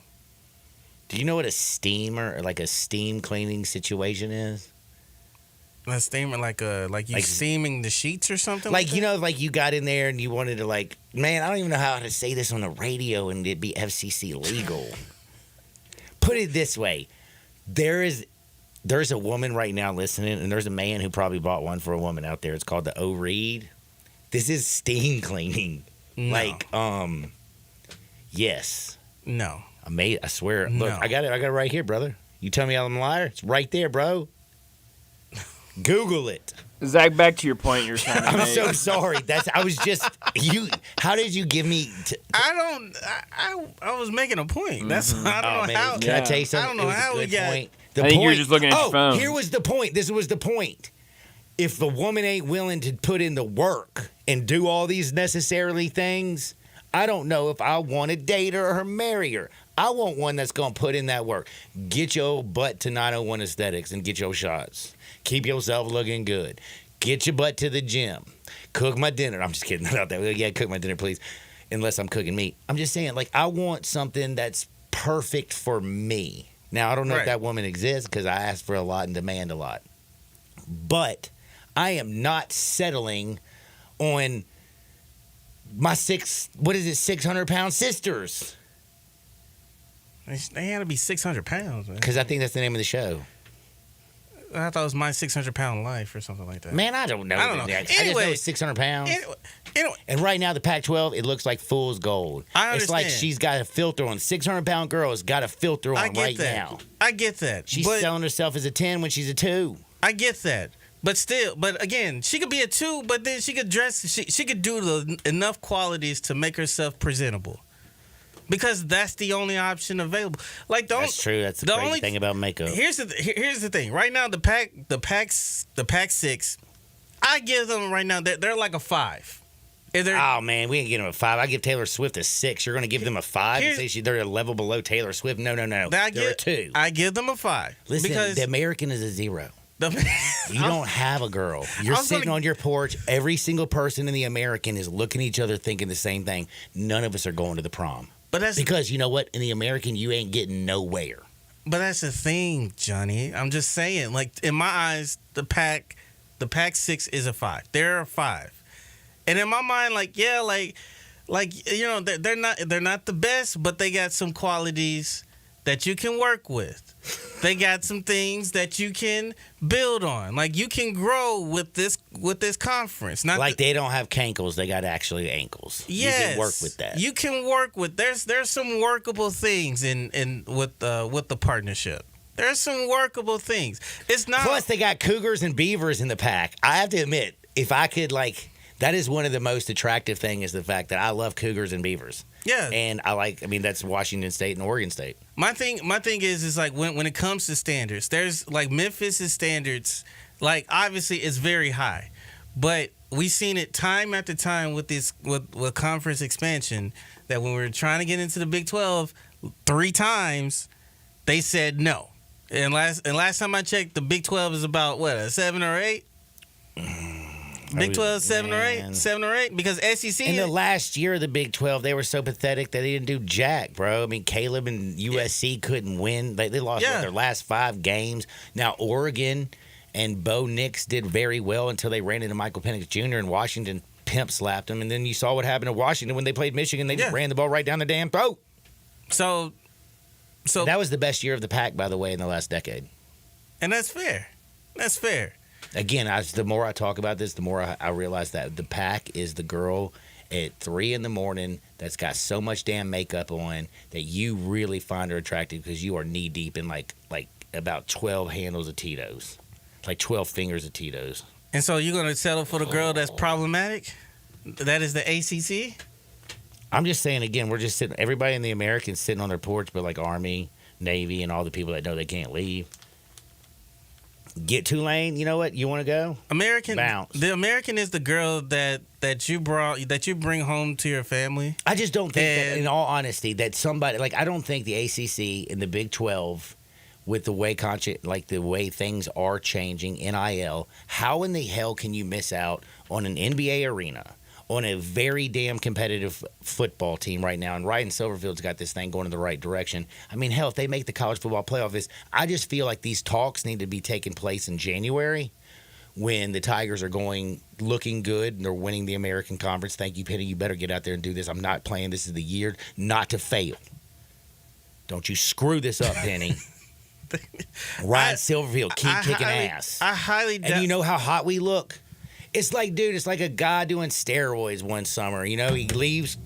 Do you know what a steamer or like a steam cleaning situation is?
A steamer, like steaming the sheets or something?
Like you got in there and you wanted to man, I don't even know how to say this on the radio and it'd be FCC legal. Put it this way. There's a woman right now listening and there's a man who probably bought one for a woman out there. It's called the O-Read. This is steam cleaning.
No.
Yes.
No.
I swear.
No.
Look, I got it right here, brother. You tell me I'm a liar? It's right there, bro. Google it.
Zach, back to your point you're trying to
I'm
make.
so sorry. How did you give me?
I was making a point. That's I don't know how.
Can I tell you something?
I don't know how we got.
Point.
I think you were just looking at your phone.
Here was the point. This was the point. if the woman ain't willing to put in the work and do all these necessarily things, I don't know if I want to date her or marry her. I want one that's going to put in that work. Get your butt to 901 Aesthetics and get your shots. Keep yourself looking good. Get your butt to the gym. Cook my dinner. I'm just kidding about that. Yeah, cook my dinner, please. Unless I'm cooking meat. I'm just saying, like, I want something that's perfect for me. Now, I don't know if that woman exists because I ask for a lot and demand a lot. But I am not settling on my 600-pound sisters.
They had to be 600 pounds, man.
Because I think that's the name of the show.
I thought it was My 600-Pound Life or something like that.
Man, I don't know.
I don't know.
I just know it's 600 pounds. And right now, the Pac-12, it looks like fool's gold.
I
It's like
understand.
she's got a filter on. 600-pound girl has got a filter on right now.
I get that.
She's
but
selling herself as a 10 when she's a 2.
I get that. But still, but again, she could be a 2, but then she could dress, she could do enough qualities to make herself presentable. Because that's the only option available. Like
That's true. That's the crazy
only
thing about makeup.
Here's the thing. Right now, the Pac 6, I give them right now. They're like a 5.
Oh man, we ain't give them a 5. I give Taylor Swift a 6. You're gonna give them a 5 and say they're a level below Taylor Swift? No. They're a 2.
I give them a 5.
Listen,
because
the American is a 0. You don't have a girl. You're sitting on your porch. Every single person in the American is looking at each other thinking the same thing. None of us are going to the prom.
But that's
because you know what? In the American, you ain't getting nowhere.
But that's the thing, Johnny. I'm just saying. Like in my eyes, the Pac 6 is a 5. They're a 5. And in my mind, like you know, they're not the best, but they got some qualities that you can work with. They got some things that you can build on. Like you can grow with this conference. Not
like they don't have cankles, they got actually ankles.
Yes,
you can work with that.
You can work with. There's some workable things in with the partnership. There's some workable things. It's not.
Plus, they got cougars and beavers in the pack. I have to admit, if I could that is one of the most attractive thing is the fact that I love cougars and beavers.
Yeah.
And that's Washington State and Oregon State.
My thing is like when it comes to standards, there's like Memphis's standards, like obviously it's very high. But we've seen it time after time with with conference expansion that when we were trying to get into the Big 12 3 times, they said no. And last time I checked, the Big 12 is about what, a 7 or 8? Big 12, 7 or 8? 7 or 8? Because SEC...
In the last year of the Big 12, they were so pathetic that they didn't do jack, bro. I mean, Caleb and USC couldn't win. They lost their last 5 games. Now, Oregon and Bo Nix did very well until they ran into Michael Penix Jr. and Washington pimp slapped them. And then you saw what happened to Washington when they played Michigan. They just ran the ball right down the damn throat.
So
that was the best year of the Pac, by the way, in the last decade.
And that's fair. That's fair.
Again, the more I talk about this, the more I realize that the Pac is the girl at 3 a.m. that's got so much damn makeup on that you really find her attractive because you are knee deep in like about 12 handles of Tito's, like 12 fingers of Tito's.
And so you're gonna settle for the girl that's problematic? That is the ACC?
I'm just saying again, we're just sitting. Everybody in the Americans sitting on their porch, but like Army, Navy, and all the people that know they can't leave. Get Tulane. You know what? You want to go?
American.
Bounce.
The American is the girl that you bring home to your family.
I just don't think that, in all honesty, that somebody I don't think the ACC and the Big 12, with the way the way things are changing, NIL. How in the hell can you miss out on an NBA arena? On a very damn competitive football team right now, and Ryan Silverfield's got this thing going in the right direction. I mean, hell, if they make the college football playoff, I just feel like these talks need to be taking place in January when the Tigers are looking good and they're winning the American Conference. Thank you, Penny. You better get out there and do this. I'm not playing. This is the year not to fail. Don't you screw this up, Penny. Ryan Silverfield, keep kicking ass.
I highly doubt.
And you know how hot we look? It's like, dude, it's like a guy doing steroids one summer. You know, he leaves,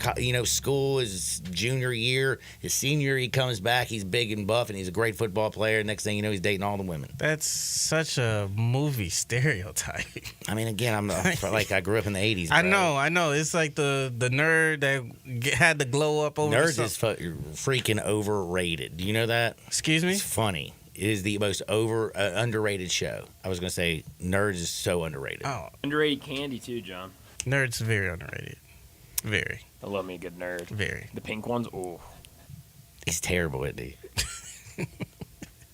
school his junior year. His senior year, he comes back. He's big and buff, and he's a great football player. Next thing you know, he's dating all the women.
That's such a movie stereotype.
I mean, again, I'm I grew up in the 80s.
Bro. I know. It's like the nerd that had the glow up over.
Nerds is freaking overrated. Do you know that?
Excuse me?
It's funny. It is the most underrated show. I was going to say Nerds is so underrated.
Oh,
Underrated candy too, John.
Nerds very underrated. Very.
I love me a good nerd.
Very.
The pink ones, ooh.
He's terrible, isn't he?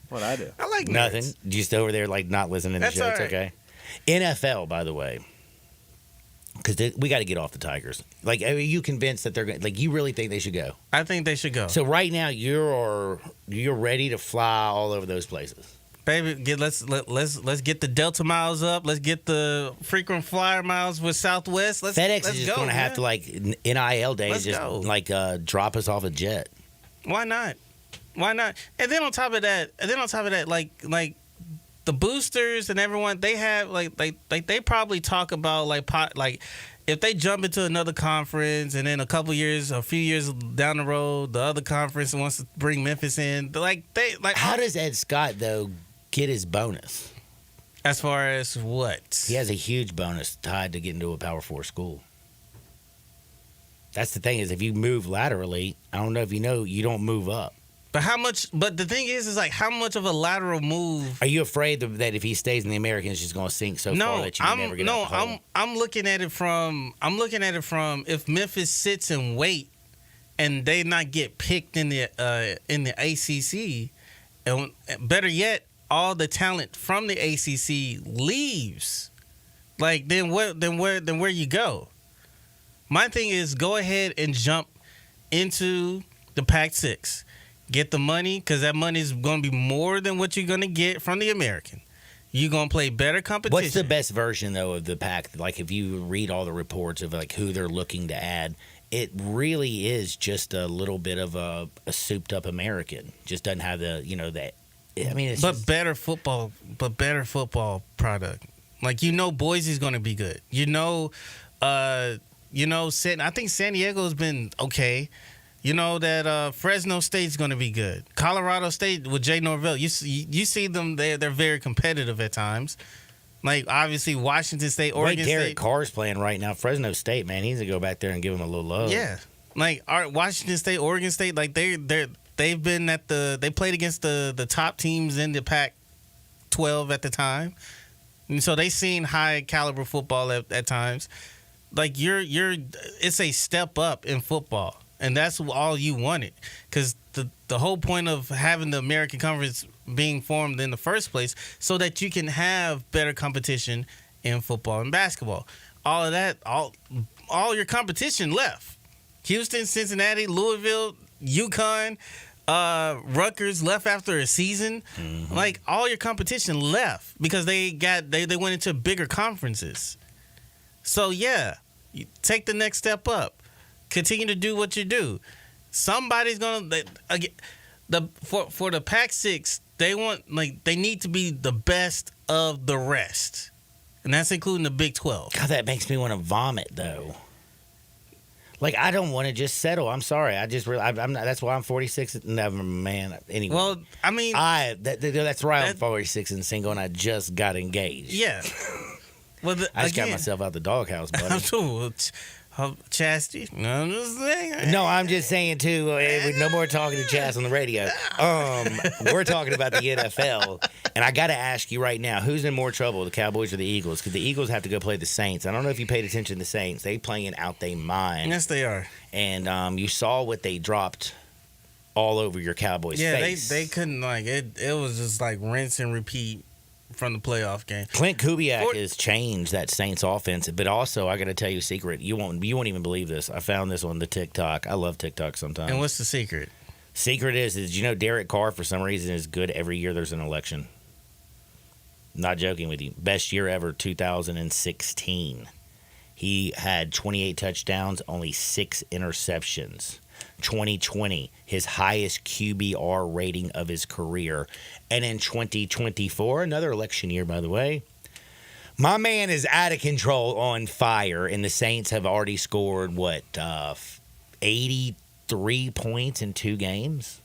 What I do?
I like
Nothing.
Nerds.
Just over there, like, not listening to the
That's
show.
all
It's
right.
okay. NFL, by the way. Because we got to get off the Tigers. Like, are you convinced that they're going to, like, you really think they should go?
I think they should go.
So right now, you're ready to fly all over those places.
Baby, let's get the Delta miles up. Let's get the frequent flyer miles with Southwest.
FedEx
let's
is just
go,
going to have
man.
to, like, NIL days,
Let's
just,
go.
like, drop us off a jet.
Why not? Why not? And then on top of that, like the boosters and everyone, they have like they probably talk about like if they jump into another conference and then a few years down the road, the other conference wants to bring Memphis in.
How does Ed Scott though get his bonus?
As far as what?
He has a huge bonus tied to getting to a Power 4 school. That's the thing is if you move laterally, I don't know if you know, you don't move up.
But how much? But the thing is like how much of a lateral move?
Are you afraid that if he stays in the American, it's just going to sink so far that you can never get out the hole?
I'm looking at it from if Memphis sits and wait, and they not get picked in the ACC, and better yet, all the talent from the ACC leaves. Like then where you go? My thing is go ahead and jump into the Pac-6. Get the money, because that money is going to be more than what you're going to get from the American. You're going to play better competition.
What's the best version, though, of the Pac? Like, if you read all the reports of, like, who they're looking to add, it really is just a little bit of a souped-up American. Just doesn't have the, that. I mean, it's just,
better football product. Like, Boise's going to be good. I think San Diego's been okay. You know that Fresno State's going to be good. Colorado State with Jay Norvell, you see them. They're very competitive at times. Like obviously Washington State, Oregon
Derek
State.
Carr's playing right now. Fresno State, man, he needs to go back there and give him a little love.
Yeah, like Washington State, Oregon State, like they've been they played against the top teams in the Pac-12 at the time, and so they seen high caliber football at times. Like it's a step up in football. And that's all you wanted. Because the whole point of having the American Conference being formed in the first place so that you can have better competition in football and basketball. All of that, all your competition left. Houston, Cincinnati, Louisville, UConn, Rutgers left after a season. Mm-hmm. Like, all your competition left because they went into bigger conferences. So, yeah, you take the next step up. Continue to do what you do. Somebody's gonna for the Pac-6. They need to be the best of the rest, and that's including the Big 12.
God, that makes me want to vomit though. Like I don't want to just settle. I'm sorry. I'm not. That's why I'm 46. Never, man. Anyway.
Well, I mean,
that's right. I'm 46 and single, and I just got engaged.
Yeah. Well,
I just got myself out the doghouse, buddy.
Chastity. No, I'm just saying.
No, I'm just saying too. No more talking to Chaz on the radio. We're talking about the NFL, and I got to ask you right now: who's in more trouble, the Cowboys or the Eagles? Because the Eagles have to go play the Saints. I don't know if you paid attention to the Saints. They playing out their mind.
Yes, they are.
And you saw what they dropped all over your Cowboys' face.
Yeah, they couldn't it. It was just like rinse and repeat from the playoff game.
Clint Kubiak has changed that Saints offense, but also I got to tell you a secret. You won't even believe this. I found this on the TikTok. I love TikTok sometimes.
And what's the secret?
Secret is Derek Carr for some reason is good every year there's an election. Not joking with you. Best year ever, 2016. He had 28 touchdowns, only 6 interceptions. 2020, his highest QBR rating of his career. And in 2024, another election year, by the way, my man is out of control, on fire, and the Saints have already scored, 83 points in 2 games?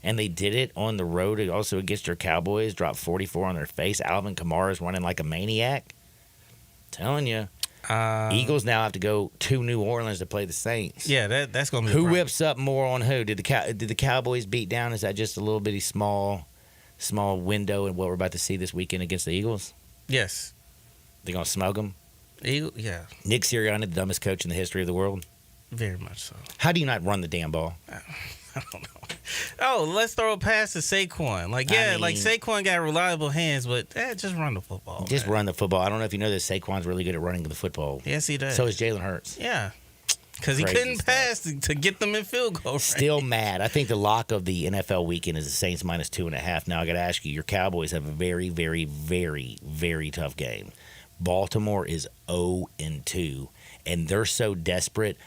And they did it on the road also against their Cowboys, dropped 44 on their face. Alvin Kamara's running like a maniac. Telling you. Eagles now have to go to New Orleans to play the Saints.
Yeah, that's going to be
Who whips up more on who? Did the Cowboys beat down? Is that just a little bitty small small window in what we're about to see this weekend against the Eagles?
Yes.
They're going to smoke them?
Yeah.
Nick Sirianni, the dumbest coach in the history of the world?
Very much so.
How do you not run the damn ball?
I don't know. Oh, let's throw a pass to Saquon. Like Saquon got reliable hands, but just run the football.
Just run the football. I don't know if you know this. Saquon's really good at running the football.
Yes, he does.
So is Jalen Hurts.
Yeah. Because he
Crazy
couldn't
stuff.
pass to get them in field goal range.
Still mad. I think the lock of the NFL weekend is the Saints minus 2.5. Now, I got to ask you, your Cowboys have a very, very, very, very tough game. Baltimore is 0-2, and they're so desperate.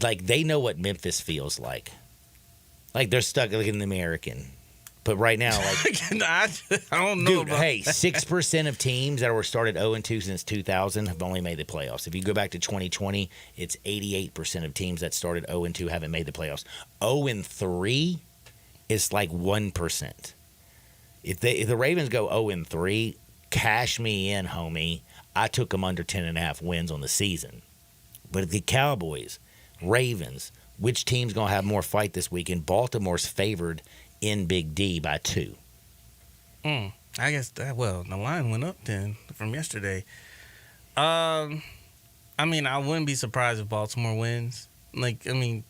Like, they know what Memphis feels like. Like, they're stuck like in the American. But right now, like,
I don't know.
dude, hey, 6% of teams that were started 0-2 since 2000 have only made the playoffs. If you go back to 2020, it's 88% of teams that started 0-2 haven't made the playoffs. 0-3 is like 1%. If the Ravens go 0-3, cash me in, homie. I took them under 10.5 wins on the season. But if the Cowboys, Ravens, which team's going to have more fight this weekend? Baltimore's favored in Big D by 2.
I guess the line went up then from yesterday. I mean, I wouldn't be surprised if Baltimore wins. Like the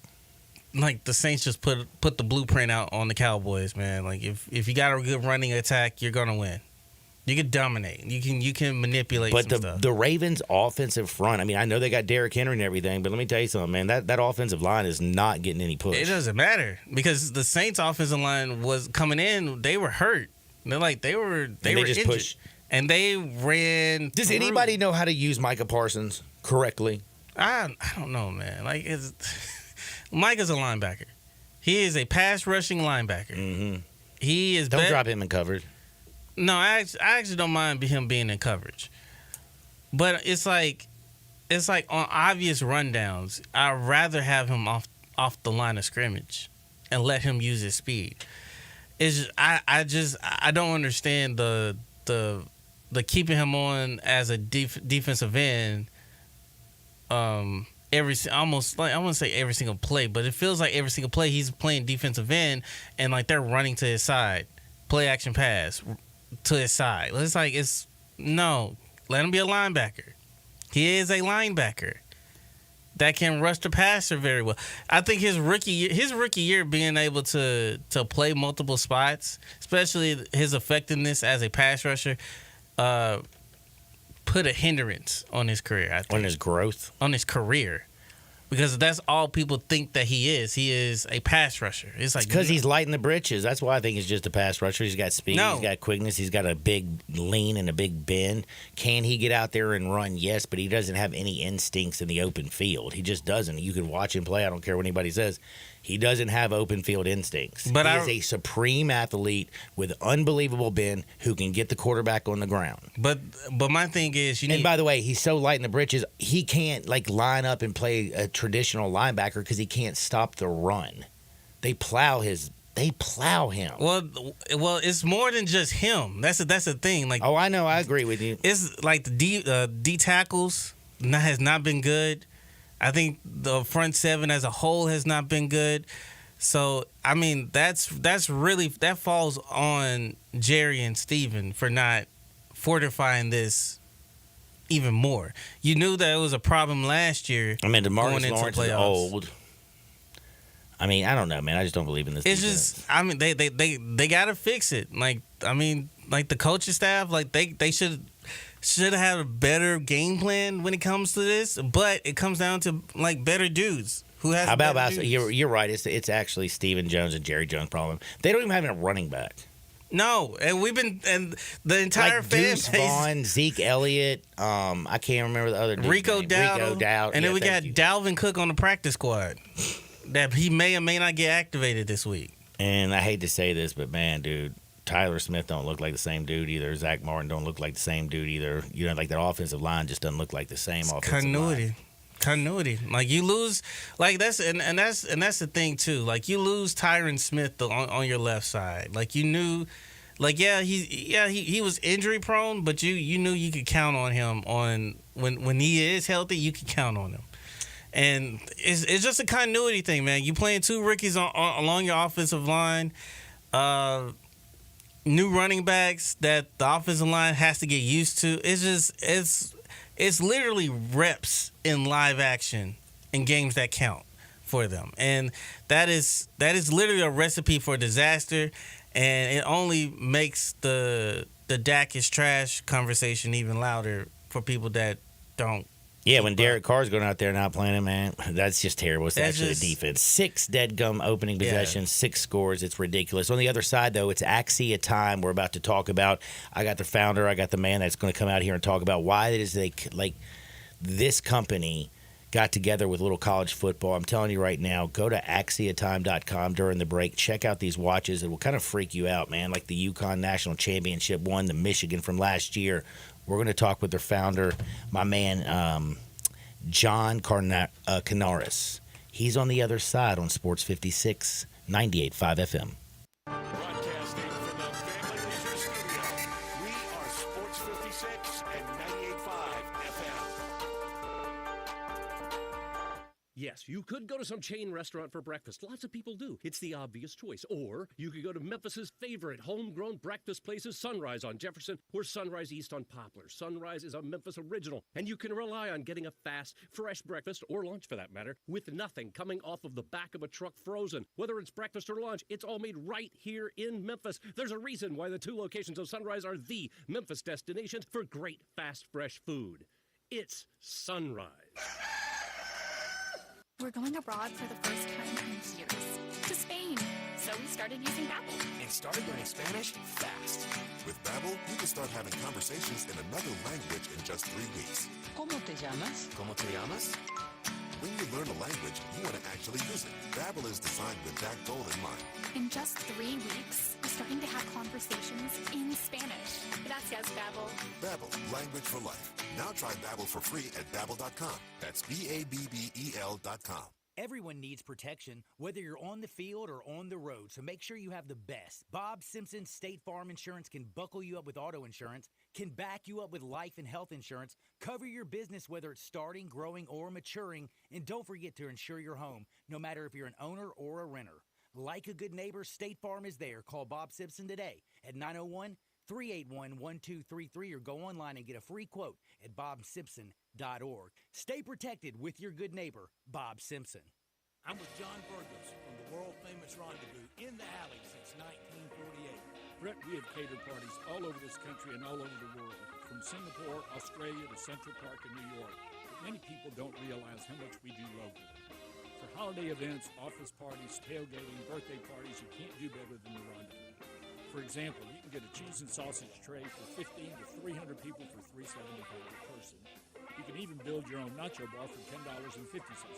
Saints just put the blueprint out on the Cowboys, man. Like if you got a good running attack, you're gonna win. You can dominate. You can manipulate.
But
some stuff.
the Ravens' offensive front, I mean, I know they got Derrick Henry and everything, but let me tell you something, man. That offensive line is not getting any push.
It doesn't matter because the Saints' offensive line was coming in. They were hurt. They were
just
injured,
pushed.
and they ran.
Does
through.
anybody know how to use Micah Parsons correctly?
I don't know, man. Like Mike is a linebacker. He is a pass rushing linebacker.
Mm-hmm.
He is.
Don't drop him in coverage.
No, I actually don't mind him being in coverage, but it's like on obvious rundowns. I'd rather have him off the line of scrimmage and let him use his speed. It's just, I don't understand the keeping him on as a defensive end. Almost like I wouldn't say every single play, but it feels like every single play he's playing defensive end and like they're running to his side, play action pass to his side. No, let him be a linebacker. He is a linebacker that can rush the passer very well. I think his rookie year being able to play multiple spots, especially his effectiveness as a pass rusher, put a hindrance on his career. I think.
On his growth?
On his career. Because that's all people think that he is. He is a pass rusher. It's like
because he's light in the britches. That's why I think he's just a pass rusher. He's got speed.
No.
He's got quickness. He's got a big lean and a big bend. Can he get out there and run? Yes, but he doesn't have any instincts in the open field. He just doesn't. You can watch him play. I don't care what anybody says. He doesn't have open field instincts.
But
he is a supreme athlete with unbelievable bend who can get the quarterback on the ground.
But my thing is,
and by the way, he's so light in the britches, he can't like line up and play a traditional linebacker because he can't stop the run. They plow him.
Well, it's more than just him. That's the thing. Like,
oh, I know. I agree with you.
It's like the D tackles has not been good. I think the front seven as a whole has not been good. So, I mean, that falls on Jerry and Steven for not fortifying this even more. You knew that it was a problem last year.
I mean, DeMarcus Lawrence is
playoffs.
old. I mean, I don't know, man. I just don't believe in this.
It's
defense.
just, I mean, they got to fix it. Like, I mean, like the coaching staff, like they should have had a better game plan when it comes to this. But it comes down to like better dudes who has.
How about
better dudes.
you're right. It's actually Stephen Jones and Jerry Jones' problem. They don't even have a running back.
No, and the entire
like
fan
Deuce
base.
Vaughn, Zeke Elliott. I can't remember the other dude's
Rico
name.
Dowd, and then we got
thank you.
Dalvin Cook on the practice squad. That he may or may not get activated this week.
And I hate to say this, but man, dude, Tyler Smith don't look like the same dude either. Zach Martin don't look like the same dude either. You know, like that offensive line just doesn't look like the same offensive line.
Continuity. Like you lose, like that's the thing too. Like you lose Tyron Smith on your left side. Like you knew, like he was injury prone, but you knew you could count on him on when he is healthy. You could count on him. And it's just a continuity thing, man. You playing two rookies along your offensive line. You new running backs that the offensive line has to get used to. It's literally reps in live action in games that count for them, and that is literally a recipe for disaster, and it only makes the Dak is trash conversation even louder for people that don't.
Yeah, when Derek Carr's going out there not playing him, man, that's just terrible. It's actually the defense. 6 dead gum opening possessions, 6 scores. It's ridiculous. On the other side, though, it's Axia time we're about to talk about. I got the founder. I got the man that's going to come out here and talk about why it is this company got together with little college football. I'm telling you right now, go to axiatime.com during the break. Check out these watches. It will kind of freak you out, man, like the UConn National Championship one, the Michigan from last year. We're going to talk with their founder, my man, John Canaris. He's on the other side on Sports 56, 98.5 FM.
Broadcasting from the Family Leisure Studio, we are Sports 56 and 98.5 FM.
Yes, you could go to some chain restaurant for breakfast. Lots of people do. It's the obvious choice. Or you could go to Memphis's favorite homegrown breakfast places, Sunrise on Jefferson or Sunrise East on Poplar. Sunrise is a Memphis original, and you can rely on getting a fast, fresh breakfast, or lunch for that matter, with nothing coming off of the back of a truck frozen. Whether it's breakfast or lunch, it's all made right here in Memphis. There's a reason why the 2 locations of Sunrise are the Memphis destination for great, fast, fresh food. It's Sunrise.
We're going abroad for the first time in years, to Spain. So we started using Babbel.
And started learning Spanish fast. With Babbel, you can start having conversations in another language in just 3 weeks.
¿Cómo te llamas?
¿Cómo te llamas? When you learn a language, you want to actually use it. Babbel is designed with that goal in mind.
In just 3 weeks, we're starting to have conversations in Spanish. Gracias, Babbel.
Babbel, language for life. Now try Babbel for free at Babbel.com. That's BABBEL.com.
Everyone needs protection, whether you're on the field or on the road, so make sure you have the best. Bob Simpson State Farm Insurance can buckle you up with auto insurance, can back you up with life and health insurance, cover your business whether it's starting, growing, or maturing, and don't forget to insure your home, no matter if you're an owner or a renter. Like a good neighbor, State Farm is there. Call Bob Simpson today at 901-381-1233 or go online and get a free quote at bobsimpson.org. Stay protected with your good neighbor, Bob Simpson.
I'm with John Burgos from the world-famous Rendezvous in the Alley since 1948.
Brett, we have catered parties all over this country and all over the world, from Singapore, Australia to Central Park in New York. But many people don't realize how much we do locally. For holiday events, office parties, tailgating, birthday parties, you can't do better than the Rendezvous. For example, you can get a cheese and sausage tray for 15 to 300 people for $3.75 per person. You can even build your own nacho bar for $10.50 per person.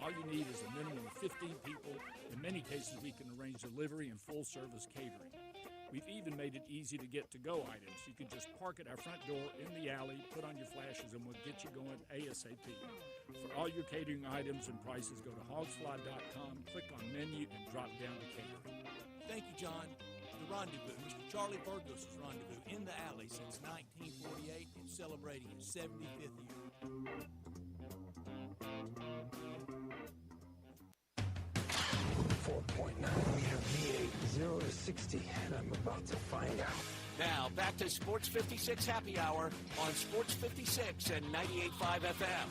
All you need is a minimum of 15 people. In many cases, we can arrange delivery and full-service catering. We've even made it easy to get to-go items. You can just park at our front door in the alley, put on your flashes, and we'll get you going ASAP. For all your catering items and prices, go to hogsfly.com, click on menu, and drop down to catering.
Thank you, John. The Rendezvous, Mr. Charlie Burgos' Rendezvous in the Alley since 1948 and celebrating its 75th year.
4.9-meter V8, 0 to 60, and I'm about to find out.
Now, back to Sports 56 Happy Hour on Sports 56 and 98.5 FM.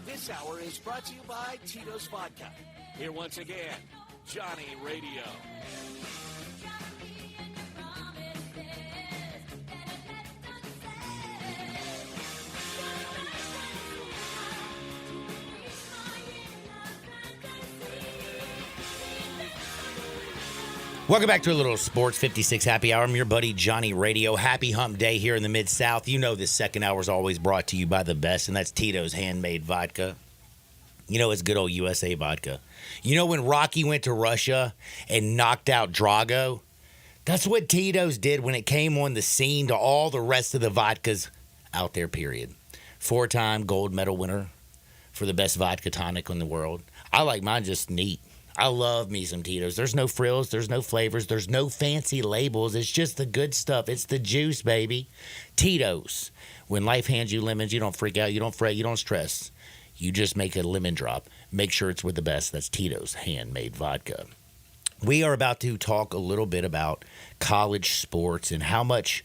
This hour is brought to you by Tito's Vodka. Here once again, Johnny Radio.
Welcome back to a little Sports 56 Happy Hour. I'm your buddy Johnny Radio. Happy Hump Day here in the Mid-South. You know this second hour is always brought to you by the best, and that's Tito's Handmade Vodka. You know it's good old USA vodka. You know when Rocky went to Russia and knocked out Drago? That's what Tito's did when it came on the scene to all the rest of the vodkas out there, period. 4-time gold medal winner for the best vodka tonic in the world. I like mine just neat. I love me some Tito's. There's no frills. There's no flavors. There's no fancy labels. It's just the good stuff. It's the juice, baby. Tito's. When life hands you lemons, you don't freak out. You don't fret. You don't stress. You just make a lemon drop. Make sure it's with the best. That's Tito's Handmade Vodka. We are about to talk a little bit about college sports and how much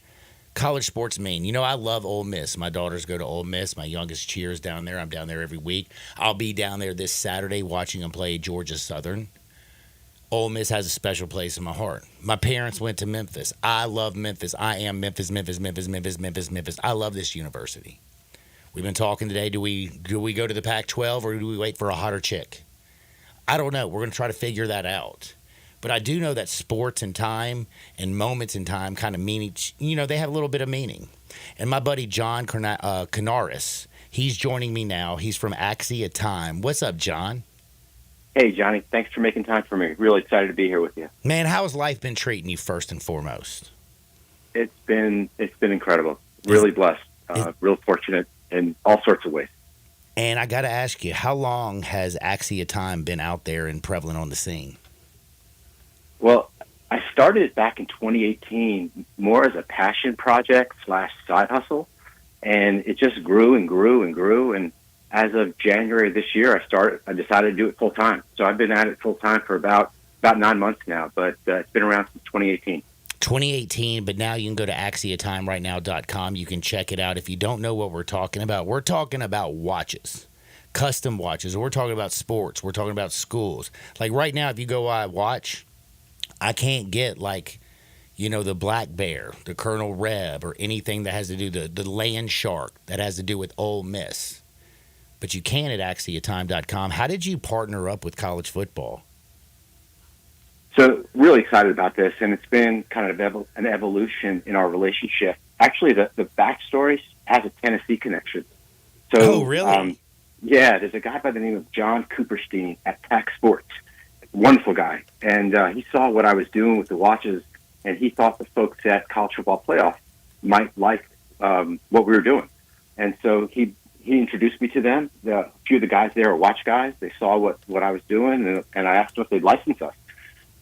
college sports mean. You know, I love Ole Miss. My daughters go to Ole Miss. My youngest cheers down there. I'm down there every week. I'll be down there this Saturday watching them play Georgia Southern. Ole Miss has a special place in my heart. My parents went to Memphis. I love Memphis. I am Memphis. I love this university. We've been talking today. Do we go to the Pac-12 or do we wait for a hotter chick? I don't know. We're going to try to figure that out. But I do know that sports and time and moments in time kind of mean each, they have a little bit of meaning. And my buddy John Canaris, he's joining me now. He's from Axia Time. What's up, John?
Hey, Johnny. Thanks for making time for me. Really excited to be here with you.
Man, how has life been treating you first and foremost?
It's been incredible. Really blessed. Real fortunate in all sorts of ways.
And I got to ask you, how long has Axia Time been out there and prevalent on the scene?
Well, I started back in 2018 more as a passion project / side hustle, and it just grew and grew and grew. And as of January this year, I decided to do it full time. So I've been at it full time for about 9 months now, but it's been around since 2018.
2018, but now you can go to AxiaTimeRightNow.com. You can check it out. If you don't know what we're talking about watches. Custom watches. We're talking about sports. We're talking about schools. Like right now, if you go buy a watch, I can't get the Black Bear, the Colonel Reb, or anything that has to do the Land Shark that has to do with Ole Miss. But you can at AxiaTime.com. How did you partner up with college football?
So really excited about this, and it's been kind of an evolution in our relationship. Actually, the backstory has a Tennessee connection. So,
oh, really?
Yeah, there's a guy by the name of John Cooperstein at Pac Sports. Wonderful guy. And he saw what I was doing with the watches, and he thought the folks at College Football Playoff might like what we were doing. And so he introduced me to them. A few of the guys there are watch guys. They saw what I was doing, and I asked them if they'd license us.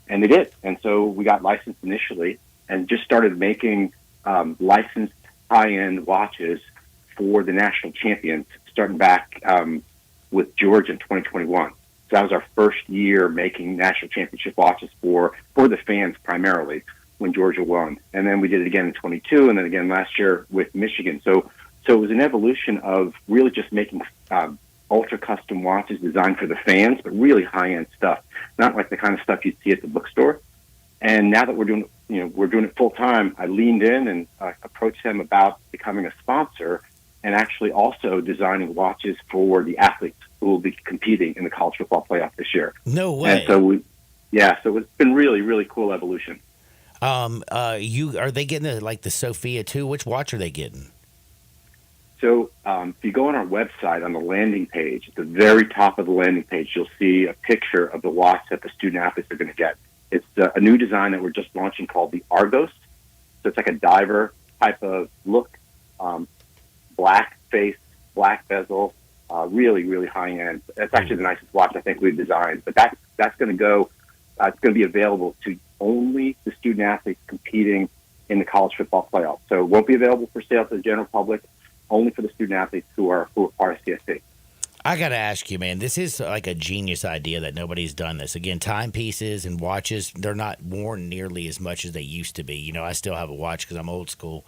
And they did. And so we got licensed initially and just started making licensed high-end watches for the national champions, starting back with Georgia in 2021. So that was our first year making national championship watches for the fans primarily when Georgia won. And then we did it again in 22 and then again last year with Michigan. So it was an evolution of really just making ultra custom watches designed for the fans, but really high-end stuff, not like the kind of stuff you'd see at the bookstore. And now that we're doing it full time, I leaned in and approached them about becoming a sponsor and actually also designing watches for the athletes who will be competing in the college football playoff this year.
No way.
And so it's been really, really cool evolution.
Are they getting the Sophia too? Which watch are they getting?
So if you go on our website, on the landing page, at the very top of the landing page, you'll see a picture of the watch that the student athletes are going to get. It's a new design that we're just launching called the Argos. So it's like a diver type of look, black face, black bezel, really, really high end. That's actually the nicest watch I think we've designed. But that's going to go. It's going to be available to only the student athletes competing in the college football playoff. So it won't be available for sale to the general public. Only for the student athletes who are part of CSC.
I got to ask you, man, this is like a genius idea that nobody's done this. Again, timepieces and watches, they're not worn nearly as much as they used to be. I still have a watch because I'm old school.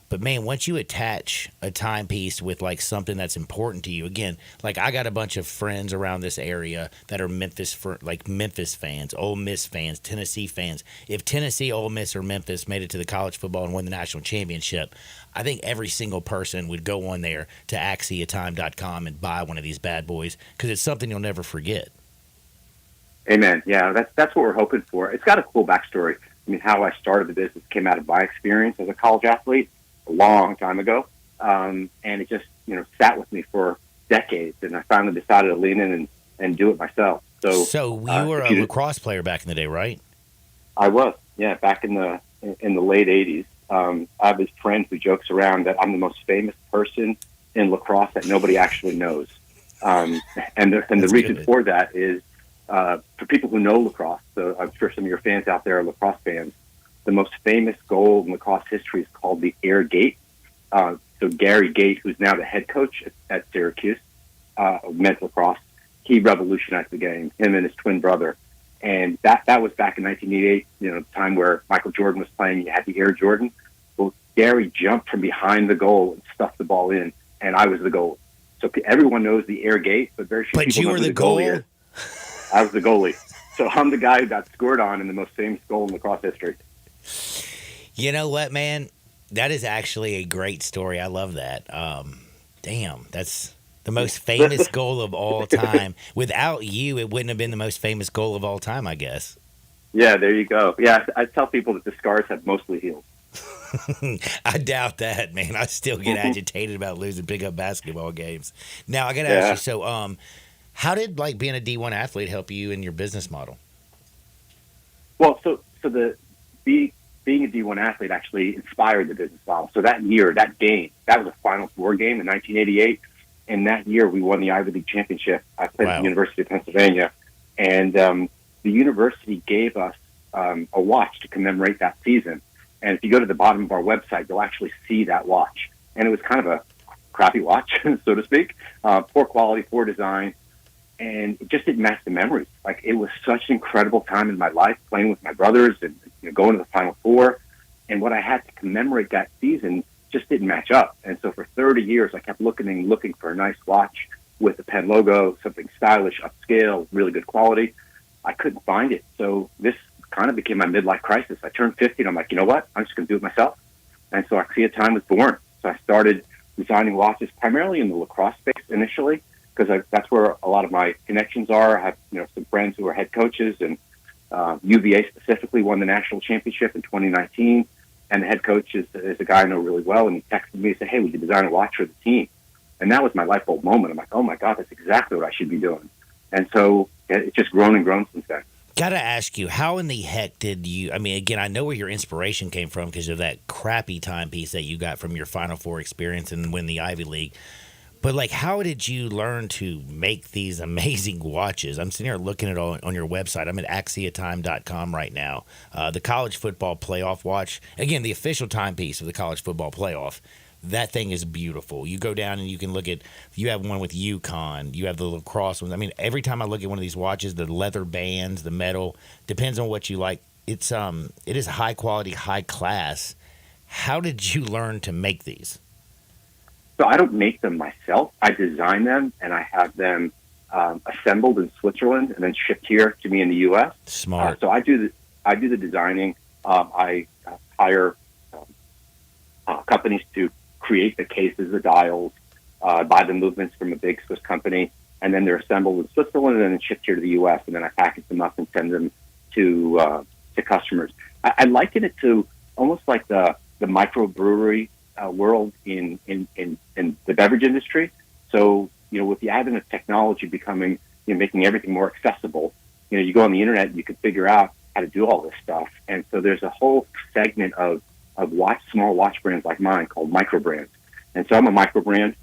But, man, once you attach a timepiece with, something that's important to you, again, I got a bunch of friends around this area that are Memphis fans, Ole Miss fans, Tennessee fans. If Tennessee, Ole Miss, or Memphis made it to the college football and won the national championship, I think every single person would go on there to AxiaTime.com and buy one of these bad boys because it's something you'll never forget.
Amen. Yeah, that's what we're hoping for. It's got a cool backstory. I mean, how I started the business came out of my experience as a college athlete a long time ago, and it just sat with me for decades. And I finally decided to lean in and do it myself. So
you were a lacrosse player back in the day, right?
I was, yeah, back in the late '80s. I have this friend who jokes around that I'm the most famous person in lacrosse that nobody actually knows. And the reason for that is for people who know lacrosse, so I'm sure some of your fans out there are lacrosse fans, the most famous goal in lacrosse history is called the Air Gate. So Gary Gate, who's now the head coach at Syracuse, men's lacrosse, he revolutionized the game, him and his twin brother. And that was back in 1988, the time where Michael Jordan was playing. You had the Air Jordan. Well, Gary jumped from behind the goal and stuffed the ball in, and I was the goal. So everyone knows the Air Gate, but very few
But
people
you
know
were
who
the goal?
goalie is. I was the goalie. So I'm the guy who got scored on in the most famous goal in lacrosse history.
You know what, man? That is actually a great story. I love that. Damn, that's the most famous goal of all time. Without you, it wouldn't have been the most famous goal of all time, I guess.
Yeah, there you go. Yeah, I tell people that the scars have mostly healed.
I doubt that, man. I still get agitated about losing pickup basketball games. Now, I got to
Yeah.
ask you, so how did being a D1 athlete help you in your business model?
Well, so being a D1 athlete actually inspired the business model. So that year, that game, that was a Final Four game in 1988. And that year, we won the Ivy League championship. I played at the University of Pennsylvania. And the university gave us a watch to commemorate that season. And if you go to the bottom of our website, you'll actually see that watch. And it was kind of a crappy watch, so to speak. Poor quality, poor design. And it just didn't match the memories. Like, it was such an incredible time in my life, playing with my brothers and going to the Final Four. And what I had to commemorate that season just didn't match up. And so for 30 years, I kept looking for a nice watch with the Penn logo, something stylish, upscale, really good quality. I couldn't find it. So this kind of became my midlife crisis. I turned 50, and I'm like, you know what? I'm just going to do it myself. And so Axia Time was born. So I started designing watches primarily in the lacrosse space initially, because that's where a lot of my connections are. I have some friends who are head coaches, and UVA specifically won the national championship in 2019. And the head coach is a guy I know really well, and he texted me and said, hey, we could design a watch for the team. And that was my light bulb moment. I'm like, oh, my God, that's exactly what I should be doing. And so it's just grown and grown since then.
Got to ask you, how in the heck did you, again, I know where your inspiration came from because of that crappy timepiece that you got from your Final Four experience and win the Ivy League. But, how did you learn to make these amazing watches? I'm sitting here looking at it on your website. I'm at axiatime.com right now. The college football playoff watch, again, the official timepiece of the college football playoff. That thing is beautiful. You go down and you can look at, you have one with UConn, you have the lacrosse ones. Every time I look at one of these watches, the leather bands, the metal, depends on what you like. It is high quality, high class. How did you learn to make these?
So I don't make them myself. I design them, and I have them assembled in Switzerland and then shipped here to me in the U.S.
Smart.
So I do the designing. I hire companies to create the cases, the dials, buy the movements from a big Swiss company, and then they're assembled in Switzerland and then shipped here to the U.S. And then I package them up and send them to customers. I liken it to almost like the microbrewery world in the beverage industry. So, with the advent of technology becoming, making everything more accessible, you go on the internet and you can figure out how to do all this stuff. And so there's a whole segment of small watch brands like mine called micro brands. And so I'm a micro brand.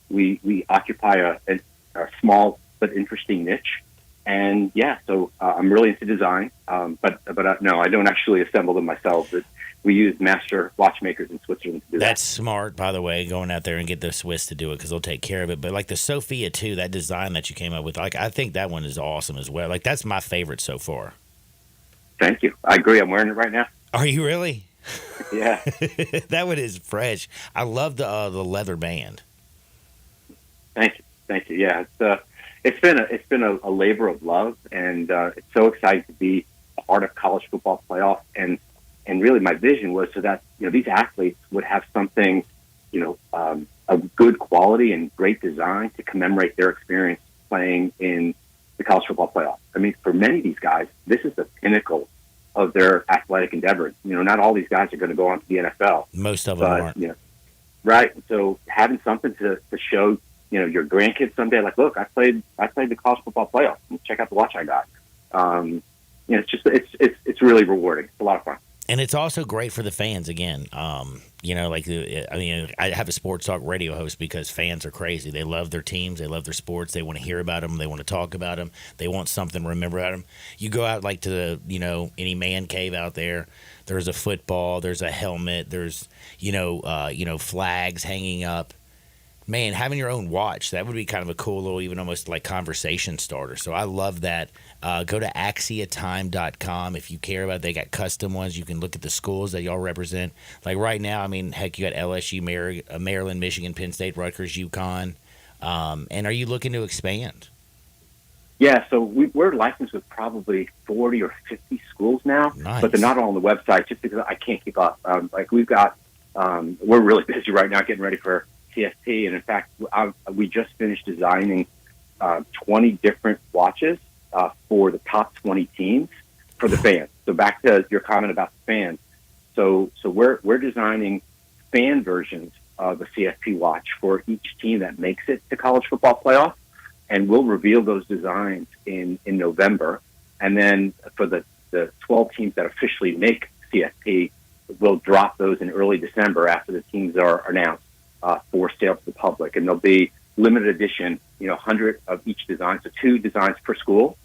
We occupy a small but interesting niche. And so I'm really into design. But no, I don't actually assemble them myself. We use master watchmakers in Switzerland to do that.
That's smart, by the way, going out there and get the Swiss to do it because they'll take care of it. But the Sophia too, that design that you came up with, I think that one is awesome as well. That's my favorite so far.
Thank you. I agree. I'm wearing it right now.
Are you really?
Yeah.
That one is fresh. I love the leather band.
Thank you. Yeah, it's been a labor of love, and it's so exciting to be a part of college football playoff. And really, my vision was so that these athletes would have something, of good quality and great design to commemorate their experience playing in the college football playoff. For many of these guys, this is the pinnacle of their athletic endeavors. Not all these guys are going to go on to the NFL.
Most of them aren't.
Right. So having something to show, your grandkids someday, like, look, I played the college football playoff. Check out the watch I got. It's really rewarding. It's a lot of fun.
And it's also great for the fans. Again, I have a sports talk radio host because fans are crazy. They love their teams. They love their sports. They want to hear about them. They want to talk about them. They want something to remember about them. You go out to any man cave out there. There's a football. There's a helmet. There's flags hanging up. Man, having your own watch, that would be kind of a cool little, even almost like conversation starter. So I love that. Go to axiatime.com if you care about it. They got custom ones. You can look at the schools that y'all represent. Like right now, I mean, heck, you got LSU, Maryland, Michigan, Penn State, Rutgers, UConn. And are you looking to expand?
Yeah, so we're licensed with probably 40 or 50 schools now,
Nice.
but they're not all on the website just because I can't keep up. Like we've got, we're really busy right now getting ready for CFP, and in fact, we just finished designing 20 different watches for the top 20 teams for the fans. So back to your comment about the fans. So we're designing fan versions of the CFP watch for each team that makes it to college football playoff, and we'll reveal those designs in November. And then for the 12 teams that officially make CFP, we'll drop those in early December after the teams are announced for sale to the public. And there'll be limited edition, 100 of each design. So 2 designs per school,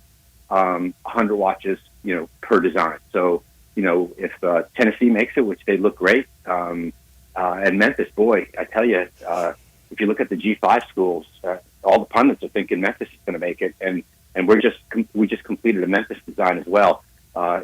100 watches, per design. So, if Tennessee makes it, which they look great, and Memphis, boy, I tell you, if you look at the G5 schools, all the pundits are thinking Memphis is going to make it, and we just completed a Memphis design as well,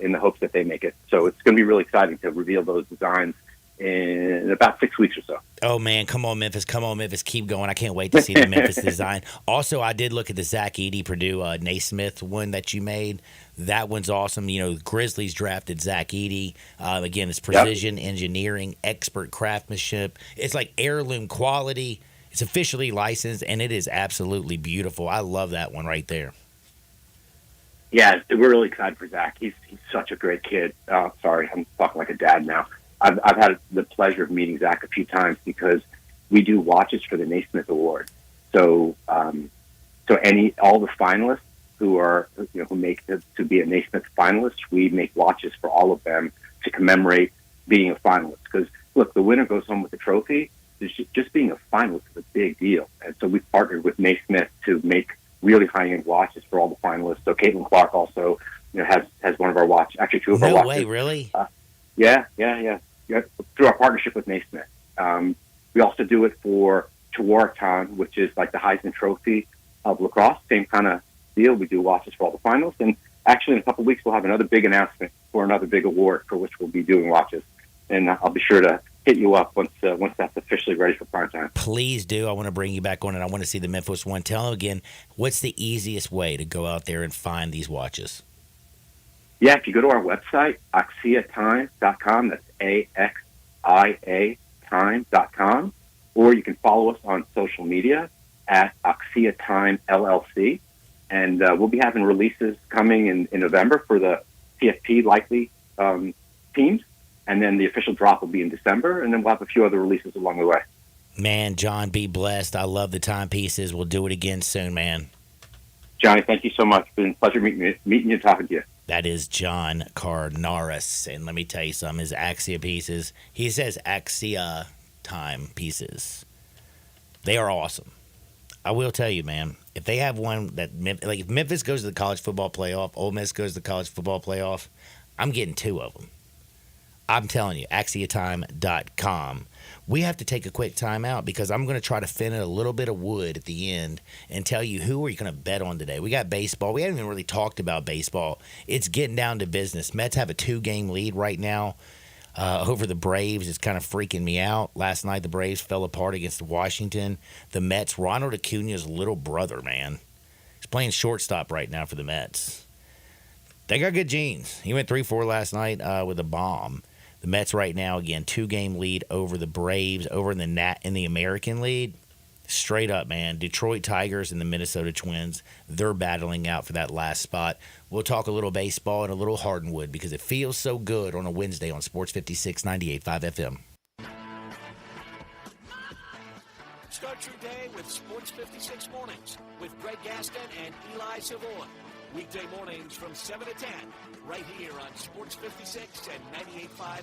in the hopes that they make it. So it's going to be really exciting to reveal those designs in about 6 weeks or so.
Oh, man, come on, Memphis. Keep going. I can't wait to see the Memphis design. Also, I did look at the Zach Edey Purdue Naismith one that you made. That one's awesome. Grizzlies drafted Zach Edey. Again, it's precision engineering, expert craftsmanship. It's like heirloom quality. It's officially licensed, and it is absolutely beautiful. I love that one right there.
Yeah, we're really excited for Zach. He's such a great kid. Sorry, I'm talking like a dad now. I've had the pleasure of meeting Zach a few times because we do watches for the Naismith Award. So, all the finalists who make to be a Naismith finalist, we make watches for all of them to commemorate being a finalist. Because look, the winner goes home with the trophy. Just being a finalist is a big deal, and so we've partnered with Naismith to make really high-end watches for all the finalists. So Caitlin Clark also, has one of our watches, actually 2 of our watches.
No way, really?
Yeah. Through our partnership with Naismith. We also do it for Tewaaraton, which is like the Heisman Trophy of lacrosse. Same kind of deal. We do watches for all the finals. And actually, in a couple of weeks, we'll have another big announcement for another big award for which we'll be doing watches. And I'll be sure to hit you up once that's officially ready for prime time.
Please do. I want to bring you back on, and I want to see the Memphis one. Tell them again, what's the easiest way to go out there and find these watches?
Yeah, if you go to our website, axiatime.com, that's AXIA time.com, or you can follow us on social media at Axia Time LLC. And we'll be having releases coming in November for the CFP likely teams. And then the official drop will be in December. And then we'll have a few other releases along the way.
Man, John, be blessed. I love the timepieces. We'll do it again soon, man.
Johnny, thank you so much. It's been a pleasure meeting you and talking to you.
That is John Carnaris. And let me tell you something, his Axia pieces, he says Axia timepieces. They are awesome. I will tell you, man, if they have one that, like if Memphis goes to the college football playoff, Ole Miss goes to the college football playoff, I'm getting 2 of them. I'm telling you, axiatime.com. We have to take a quick time out because I'm going to try to fin in a little bit of wood at the end and tell you who are you going to bet on today. We got baseball. We haven't even really talked about baseball. It's getting down to business. Mets have a 2-game lead right now over the Braves. It's kind of freaking me out. Last night, the Braves fell apart against Washington. The Mets, Ronald Acuna's little brother, man. He's playing shortstop right now for the Mets. They got good genes. He went 3-4 last night with a bomb. The Mets right now, again, 2-game lead over the Braves, over in the American League. Straight up, man. Detroit Tigers and the Minnesota Twins, they're battling out for that last spot. We'll talk a little baseball and a little hardwood because it feels so good on a Wednesday on Sports 56 98.5 FM.
Start your day with Sports 56 Mornings with Greg Gaston and Eli Savoy. Weekday mornings from 7 to 10, right here on Sports 56 and 98.5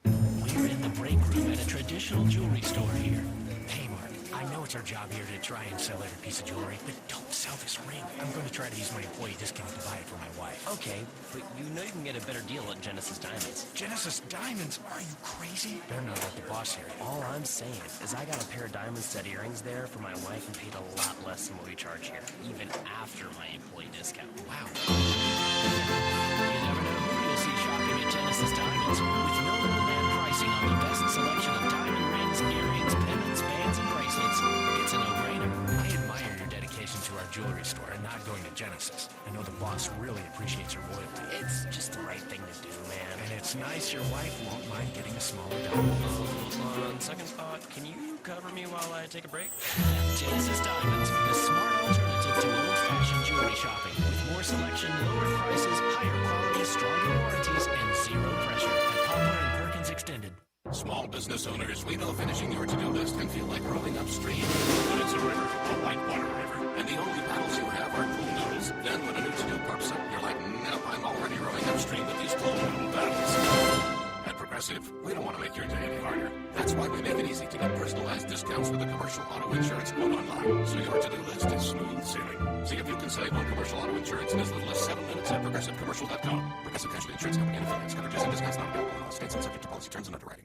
FM.
We're in the break room at a traditional jewelry store here. Hey, Mark, I know it's our job here to try and sell every piece of jewelry, but don't sell this ring. I'm going to try to use my employee discount to buy it for my wife.
Okay, but you know you can get a better deal at Genesis Diamonds.
Genesis Diamonds? Are you crazy? Better not let the boss hear it.
All I'm saying is I got a pair of diamond set earrings there for my wife and paid a lot less than what we charge here, even after my employee discount.
Wow.
You never know who you'll see shopping at Genesis Diamonds. With no middleman pricing on the best selection of diamond rings, earrings, pendants, bands, and bracelets, it's a no-brainer.
I admire your dedication to our jewelry store and not going to Genesis. I know the boss really appreciates your loyalty.
It's just the right thing to do, man.
And it's nice your wife won't mind getting a smaller diamond.
On second thought, can you cover me while I take a break? Genesis Diamonds, the smart alternative to old-fashioned jewelry shopping. With more selection, lower prices, higher quality, stronger warranties, and zero pressure. At Poplar and Perkins Extended.
Small business owners, we know finishing your to-do list can feel like rowing upstream. But it's a river, a whitewater river, and the only paddles you have are pool noodles. Then when a new to-do pops up, you're like, nope, I'm already rowing upstream with these pool noodle paddles. At Progressive, we don't want to make your day any harder. That's why we make it easy to get personalized discounts with a commercial auto insurance quote online, so your to-do list is smooth sailing. See if you can save on commercial auto insurance in as little as 7 minutes at ProgressiveCommercial.com. Progressive Casualty Insurance Company and affiliates. Coverages and discounts not available in all states and subject to policy terms and underwriting.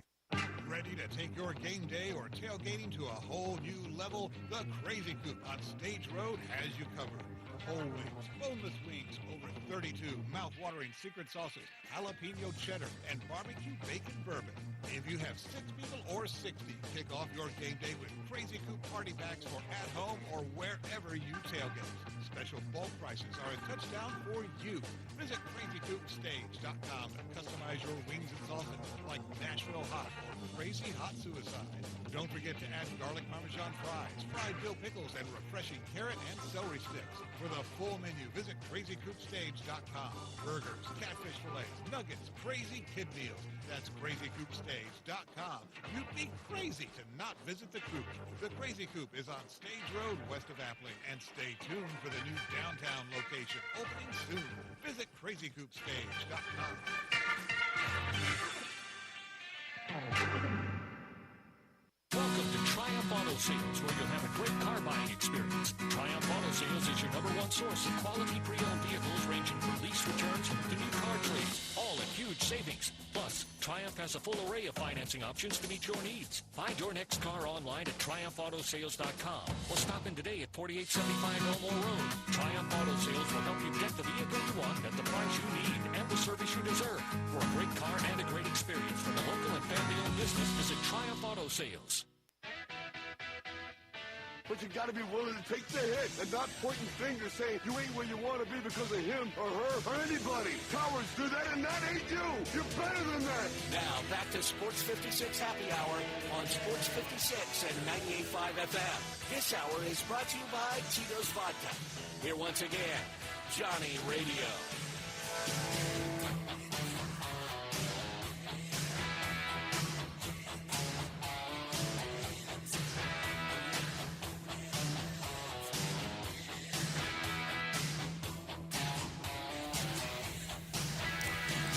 Ready to take your game day or tailgating to a whole new level? The Crazy Coop on Stage Road has you covered. Whole wings, boneless wings, over 32 mouth-watering secret sauces, jalapeno cheddar, and barbecue bacon bourbon. If you have 6 people or 60, kick off your game day with Crazy Coop party packs for at home or wherever you tailgate. Special bulk prices are a touchdown for you. Visit crazycoopstage.com to customize your wings and sauces like Nashville Hot or Crazy Hot Suicide. Don't forget to add garlic parmesan fries, fried dill pickles, and refreshing carrot and celery sticks. For the full menu, visit crazycoopstage.com. Burgers, catfish fillets, nuggets, crazy kid meals. That's crazycoopstage.com. You'd be crazy to not visit the Coop. The Crazy Coop is on Stage Road west of Appling, and stay tuned for the new downtown location opening soon. Visit crazycoopstage.com.
Welcome to Triumph Auto Sales, where you'll have a great car buying experience. Triumph Auto Sales is your #1 source of quality pre-owned vehicles ranging from lease returns to new car trades, all at huge savings. Plus, Triumph has a full array of financing options to meet your needs. Find your next car online at TriumphAutoSales.com or stop in today at 4875 Elmore Road. Triumph Auto Sales will help you get the vehicle you want at the price you need and the service you deserve. For a great car and a great experience from a local and family-owned business, visit Triumph Auto Sales.
But you gotta be willing to take the hit and not pointing fingers saying you ain't where you want to be because of him or her or anybody. Cowards do that and that ain't you. You're better than that.
Now back to Sports 56 Happy Hour on Sports 56 and 98.5 FM. This hour is brought to you by Tito's Vodka. Here once again, Johnny Radio.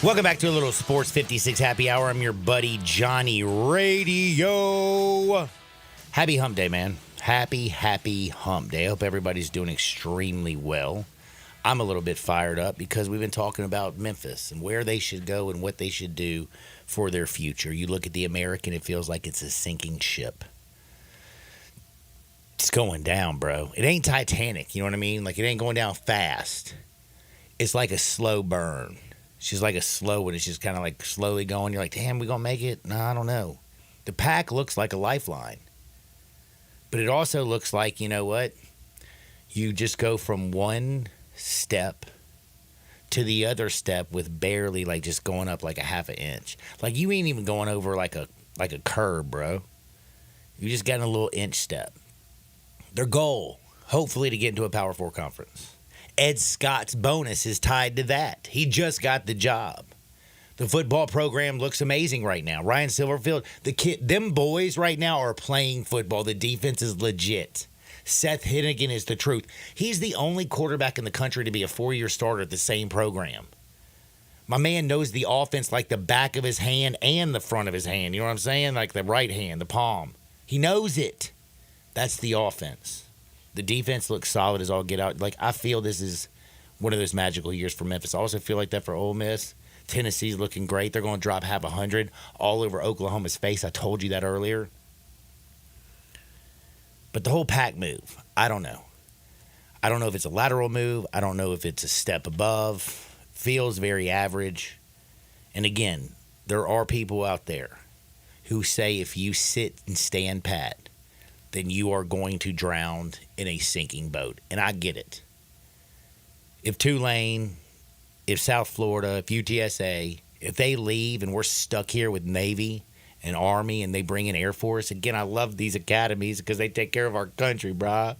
Welcome back to a little Sports 56 Happy Hour. I'm your buddy Johnny Radio. Happy Hump Day, man. Happy Hump Day. I hope everybody's doing extremely well. I'm a little bit fired up because we've been talking about Memphis and where they should go and what they should do for their future. You look at the American, it feels like it's a sinking ship. It's going down, bro. It ain't Titanic, you know what I mean? Like, it ain't going down fast. It's like a slow burn. It's just like a slow one. It's just kind of like slowly going. You're like, damn, we going to make it? No, I don't know. The pack looks like a lifeline. But it also looks like, you know what? You just go from one step to the other step with barely like just going up like a half an inch. Like you ain't even going over like a curb, bro. You just got a little inch step. Their goal, hopefully to get into a Power 4 conference. Ed Scott's bonus is tied to that. He just got the job. The football program looks amazing right now. Ryan Silverfield, them boys right now are playing football. The defense is legit. Seth Hennigan is the truth. He's the only quarterback in the country to be a 4-year starter at the same program. My man knows the offense like the back of his hand and the front of his hand. You know what I'm saying? Like the right hand, the palm. He knows it. That's the offense. The defense looks solid as all get out. Like, I feel this is one of those magical years for Memphis. I also feel like that for Ole Miss. Tennessee's looking great. They're going to drop half 100 all over Oklahoma's face. I told you that earlier. But the whole Pac move, I don't know. I don't know if it's a lateral move. I don't know if it's a step above. Feels very average. And again, there are people out there who say if you sit and stand pat, then you are going to drown in a sinking boat. And I get it. If Tulane, if South Florida, if UTSA, if they leave and we're stuck here with Navy and Army and they bring in Air Force, again, I love these academies because they take care of our country, brah.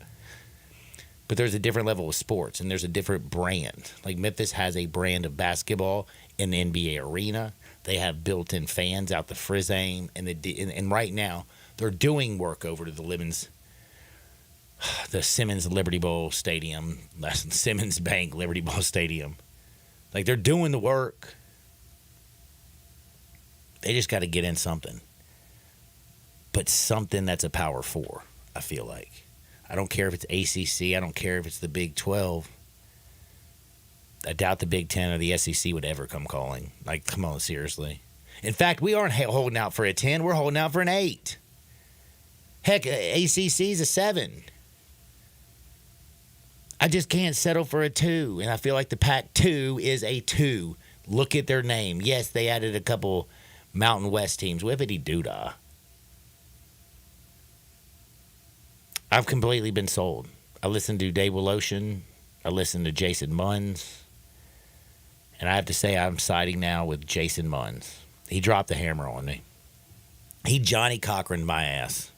But there's a different level of sports and there's a different brand. Like Memphis has a brand of basketball in the NBA arena. They have built-in fans out the Frizz-Aim. And right now, they're doing work over to the Simmons Liberty Bowl Stadium, Simmons Bank Liberty Bowl Stadium. Like, they're doing the work. They just got to get in something. But something that's a Power 4, I feel like. I don't care if it's ACC. I don't care if it's the Big 12. I doubt the Big 10 or the SEC would ever come calling. Like, come on, seriously. In fact, we aren't holding out for a 10. We're holding out for an 8. Heck, ACC's a 7. I just can't settle for a 2, and I feel like the Pac-2 is a 2. Look at their name. Yes, they added a couple Mountain West teams. Whippity doodah. I've completely been sold. I listened to Dave Woloshin. I listened to Jason Munns. And I have to say I'm siding now with Jason Munns. He dropped the hammer on me. He Johnny Cochran'd my ass.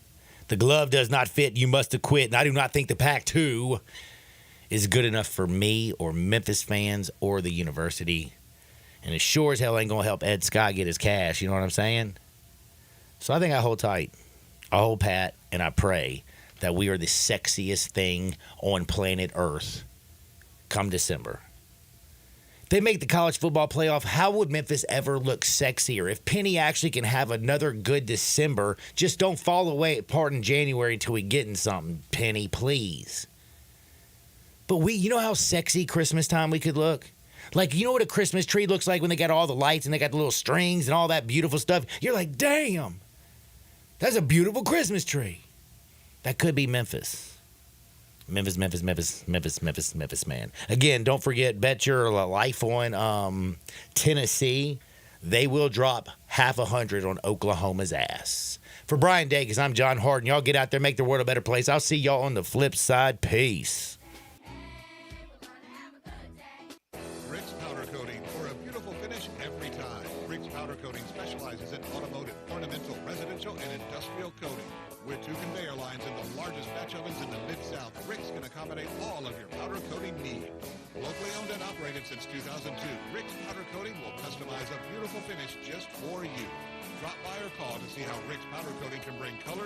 The glove does not fit. You must have quit. And I do not think the Pac-2 is good enough for me or Memphis fans or the university. And it sure as hell ain't going to help Ed Scott get his cash. You know what I'm saying? So I think I hold tight. I hold pat, and I pray that we are the sexiest thing on planet Earth come December. If they make the college football playoff, how would Memphis ever look sexier? If Penny actually can have another good December, just don't fall away apart in January until we get in something, Penny, please. But you know how sexy Christmas time we could look? Like, you know what a Christmas tree looks like when they got all the lights and they got the little strings and all that beautiful stuff? You're like, damn, that's a beautiful Christmas tree. That could be Memphis. Memphis, man. Again, don't forget, bet your life on Tennessee. They will drop half 100 on Oklahoma's ass. For Brian Dacus, I'm John Harden. Y'all get out there, make the world a better place. I'll see y'all on the flip side. Peace.
Rick's Powder Coating for a beautiful finish every time. Rick's Powder Coating specializes in automotive, ornamental, residential, and industrial coating. With 2 conveyor lines and the largest batch ovens in the Mid-South, Rick's can accommodate all of your powder coating needs. Locally owned and operated since 2002, Rick's Powder Coating will customize a beautiful finish just for you. Drop by or call to see how Rick's Powder Coating can bring color